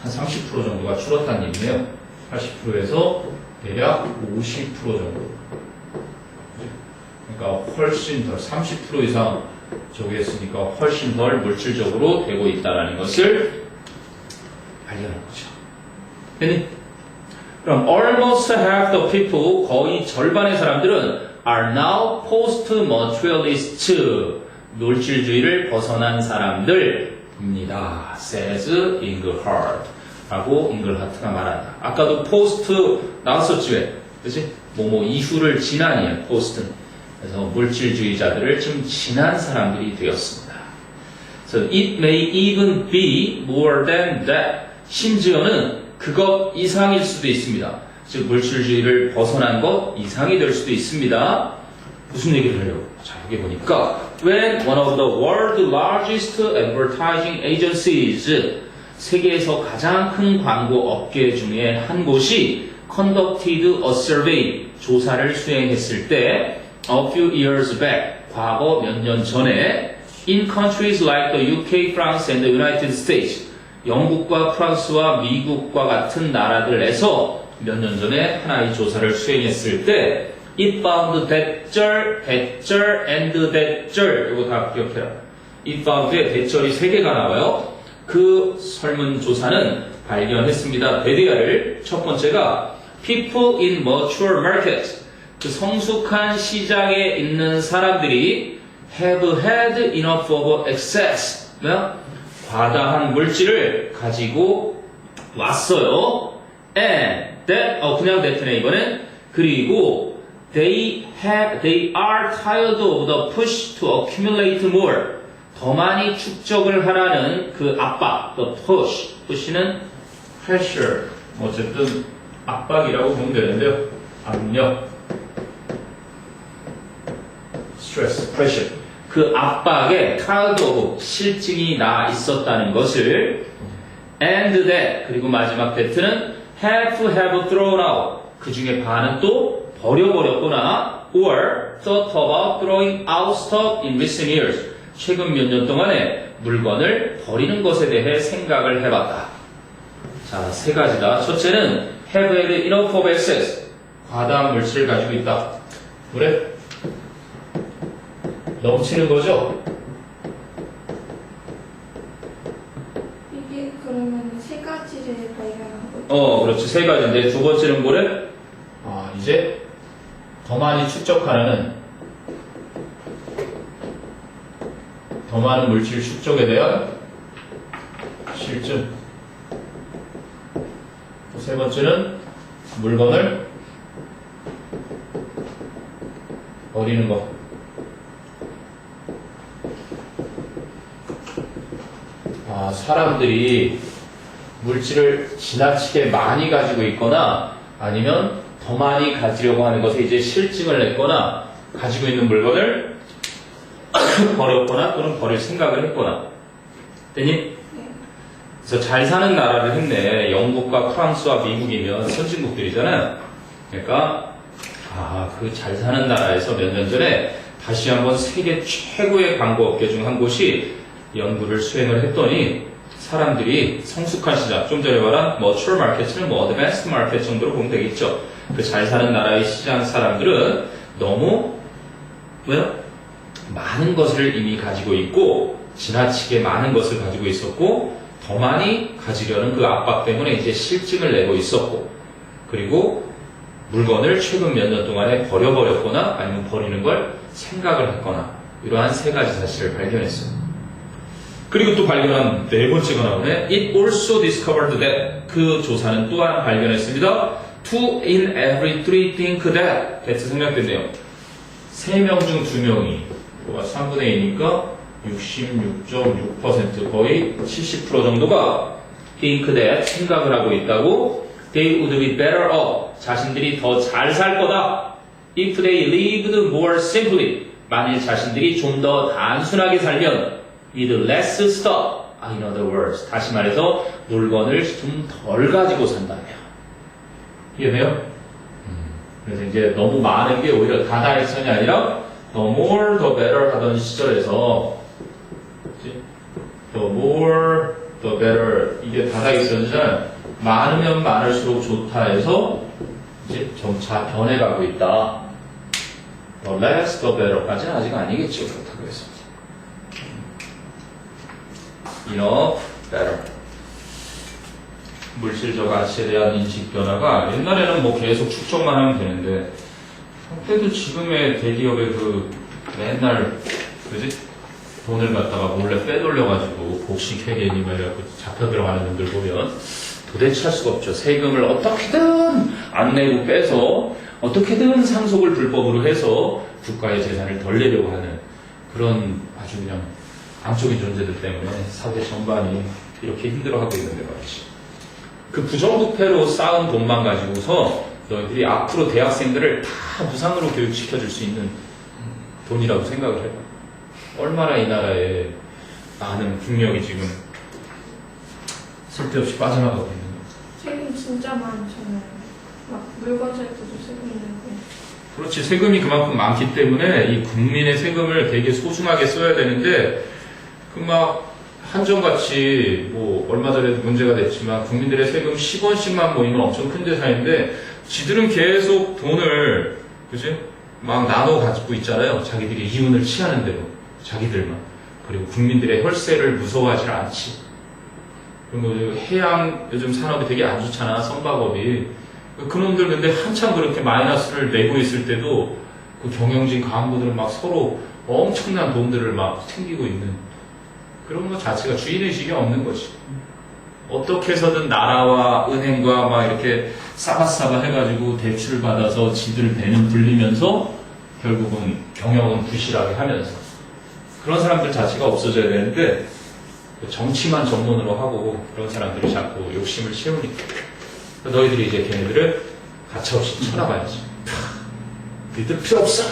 한 30% 정도가 줄었다는 얘기네요. 80%에서 대략 50% 정도. 그러니까 훨씬 덜 30% 이상 저기 했으니까 훨씬 덜 물질적으로 되고 있다는 것을 발견한 거죠. 됐니? 그럼 almost half the people 거의 절반의 사람들은 are now post-materialist 물질주의를 벗어난 사람들입니다. says Inglehart 라고 잉글하트가 말한다. 아까도 post 나왔었지 왜? 그치? 뭐뭐 이후를 지난이야 post는. 그래서 물질주의자들을 좀 지난 사람들이 되었습니다. So it may even be more than that. 심지어는 그것 이상일 수도 있습니다. 즉 물질주의를 벗어난 것 이상이 될 수도 있습니다. 무슨 얘기를 하려고? 자, 여기 보니까 when one of the world's largest advertising agencies 세계에서 가장 큰 광고 업계 중에 한 곳이 conducted a survey 조사를 수행했을 때 a few years back 과거 몇 년 전에 in countries like the UK, France and the United States 영국과 프랑스와 미국과 같은 나라들에서 몇 년 전에 하나의 조사를 수행했을 때 it found 대절 and 대절 이거 다 기억해라. it found에 대절이 3개가 나와요. 그 설문조사는 발견했습니다. 대대야를 첫 번째가 people in mature markets 그 성숙한 시장에 있는 사람들이 have had enough of excess 과다한 물질을 가지고 왔어요. and that 그냥 that네 이거는 그리고 they are tired of the push to accumulate more 더 많이 축적을 하라는 그 압박, the push는 pressure, 어쨌든 압박이라고 보면 되는데요. 압력, stress, pressure. 그 압박에 tired of 실증이 나 있었다는 것을 and that 그리고 마지막 that는 have thrown out 그 중에 반은 또 버려버렸거나 or thought about throwing out stuff in recent years 최근 몇 년 동안에 물건을 버리는 것에 대해 생각을 해봤다. 자, 3가지다. 첫째는 have had enough of excess. 과다한 물질을 가지고 있다. 그래? 넘치는 거죠? 이게 그러면 3가지를 발견한 거죠? 그렇지. 3가지인데 두 번째는 뭐래? 이제 더 많이 축적하라는 더 많은 물질 축적에 대한 실증. 또 3번째는 물건을 버리는 것. 사람들이 물질을 지나치게 많이 가지고 있거나 아니면 더 많이 가지려고 하는 것에 이제 실증을 냈거나 가지고 있는 물건을 버렸거나 또는 버릴 생각을 했거나 됐니? 네. 그래서 잘 사는 나라를 했네. 영국과 프랑스와 미국이면 선진국들이잖아요. 그러니까 그 잘 사는 나라에서 몇 년 전에 다시 한번 세계 최고의 광고업계 중 한 곳이 연구를 수행을 했더니 사람들이 성숙한 시장, 좀 전에 말한 mature market는 advanced market 정도로 보면 되겠죠. 그 잘 사는 나라의 시장 사람들은 너무 많은 것을 이미 가지고 있고 지나치게 많은 것을 가지고 있었고 더 많이 가지려는 그 압박 때문에 이제 실증을 내고 있었고 그리고 물건을 최근 몇 년 동안에 버려버렸거나 아니면 버리는 걸 생각을 했거나 이러한 3가지 사실을 발견했어요. 그리고 또 발견한 4번째가 나오네. It also discovered that 그 조사는 또한 발견했습니다. 2 in every 3 think that that's 생략됐네요. 3명 중 2명이 3분의 2니까 66.6% 거의 70% 정도가 think that 생각을 하고 있다고 they would be better off 자신들이 더 잘 살 거다 if they lived more simply 만일 자신들이 좀 더 단순하게 살면 with less stuff. In other words, 다시 말해서 물건을 좀 덜 가지고 산다면. 이해돼요? 그래서 이제 너무 많은 게 오히려 다다익선이 아니라 the more the better 하던 시절에서 그치? the more the better 이게 다다익선이잖아요. 많으면 많을수록 좋다 해서 이제 점차 변해가고 있다. the less the better까지는 아직 아니겠죠. 그렇다고 해서 enough, better. 물질적 가치에 대한 인식 변화가 옛날에는 뭐 계속 축적만 하면 되는데 그때도 지금의 대기업의 그 맨날 그지 돈을 갖다가 몰래 빼돌려가지고 복식 회계니 막 이래갖고 잡혀 들어가는 분들 보면 도대체 할 수가 없죠. 세금을 어떻게든 안 내고 빼서 어떻게든 상속을 불법으로 해서 국가의 재산을 덜 내려고 하는 그런 아주 그냥 암적인 존재들 때문에 사회 전반이 이렇게 힘들어하고 있는데 말이지. 그 부정부패로 쌓은 돈만 가지고서 너희들이 앞으로 대학생들을 다 무상으로 교육시켜줄 수 있는 돈이라고 생각을 해봐. 얼마나 이 나라에 많은 국력이 지금 쓸데없이 빠져나가고 있는 거야. 세금 진짜 많잖아요. 막 물건 살 때도 세금 내고. 그렇지. 세금이 그만큼 많기 때문에 이 국민의 세금을 되게 소중하게 써야 되는데 그 막 한정같이 뭐 얼마 전에도 문제가 됐지만 국민들의 세금 10원씩만 모이면 엄청 큰 재산인데 지들은 계속 돈을 그지? 막 나눠 가지고 있잖아요. 자기들이 이윤을 취하는 대로 자기들만. 그리고 국민들의 혈세를 무서워하지 않지. 그리고 해양 요즘 산업이 되게 안 좋잖아. 선박업이. 그놈들 근데 한참 그렇게 마이너스를 내고 있을 때도 그 경영진 간부들은 막 서로 엄청난 돈들을 막 챙기고 있는 그런 것 자체가 주인의식이 없는 거지. 어떻게 해서든 나라와 은행과 막 이렇게 싸바싸바 해가지고 대출을 받아서 지들 배는 불리면서 결국은 경영은 부실하게 하면서 그런 사람들 자체가 없어져야 되는데 정치만 전문으로 하고 그런 사람들이 자꾸 욕심을 채우니까 너희들이 이제 걔네들을 가차없이 쳐나가야지. 너희들 필요 없어.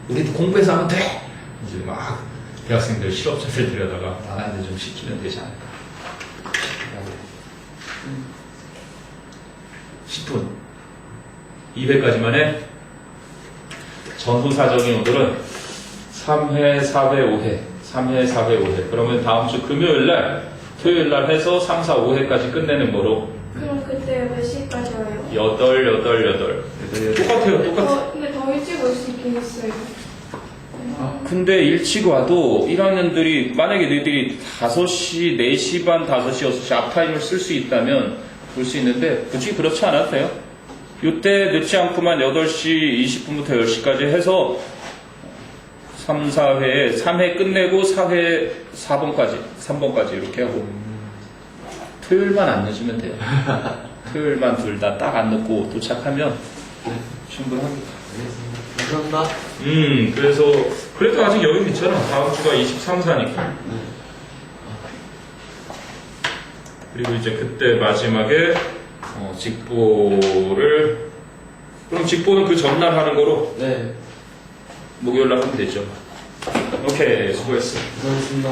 우리도 공부해서 하면 돼. 이제 막 대학생들 실업자들 들여다가 나한테 좀 시키면 되지 않을까. 10분. 2회까지만 해. 전후사적인 오늘은 3회, 4회, 5회. 3회, 4회, 5회. 그러면 다음 주 금요일날, 토요일날 해서 3, 4, 5회까지 끝내는 거로. 그럼 그때 몇 시까지 와요? 8. 똑같아요, 똑같아. 근데 더 일찍 올 수 있긴 있어요. 근데 일찍 와도 1학년들이 만약에 너희들이 5시, 4시 반, 5시, 6시 앞타임을 쓸 수 있다면 볼 수 있는데 굳이 그렇지 않아도 돼요. 이때 늦지 않고만 8시 20분부터 10시까지 해서 3, 4회에 3회 끝내고 4회 4번까지 3번까지 이렇게 하고 토요일만 안 늦으면 돼요. 토요일만 둘 다 딱 안 늦고 도착하면 충분합니다. 감사합니다. 그래서 그래도 아직 여유 있잖아. 다음 주가 23, 4니까. 그리고 이제 그때 마지막에 직보를 그럼 직보는 그 전날 하는 거로 네. 목요일날 하면 되죠. 오케이, 수고했어. 고생하셨습니다.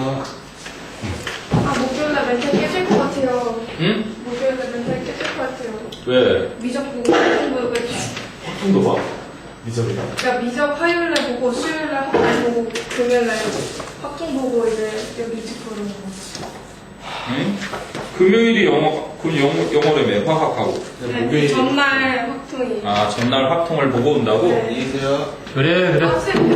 아, 목요일날 멘탈 깨질 것 같아요. 응? 목요일날 멘탈 깨질 것 같아요. 왜? 미적 보고 학종 보고 확통도 봐. 미적이다. 그러니까 미적 화요일날 보고 수요일날 학종 보고 금요일날 학종 보고 이제 여기 직보는 거. 응? 금요일이 영어라며 화학하고. 네, 목요일. 전날 학종이. 아, 전날 확통을 보고 온다고? 네. 안녕히 계세요. 그래. 아, 쌤,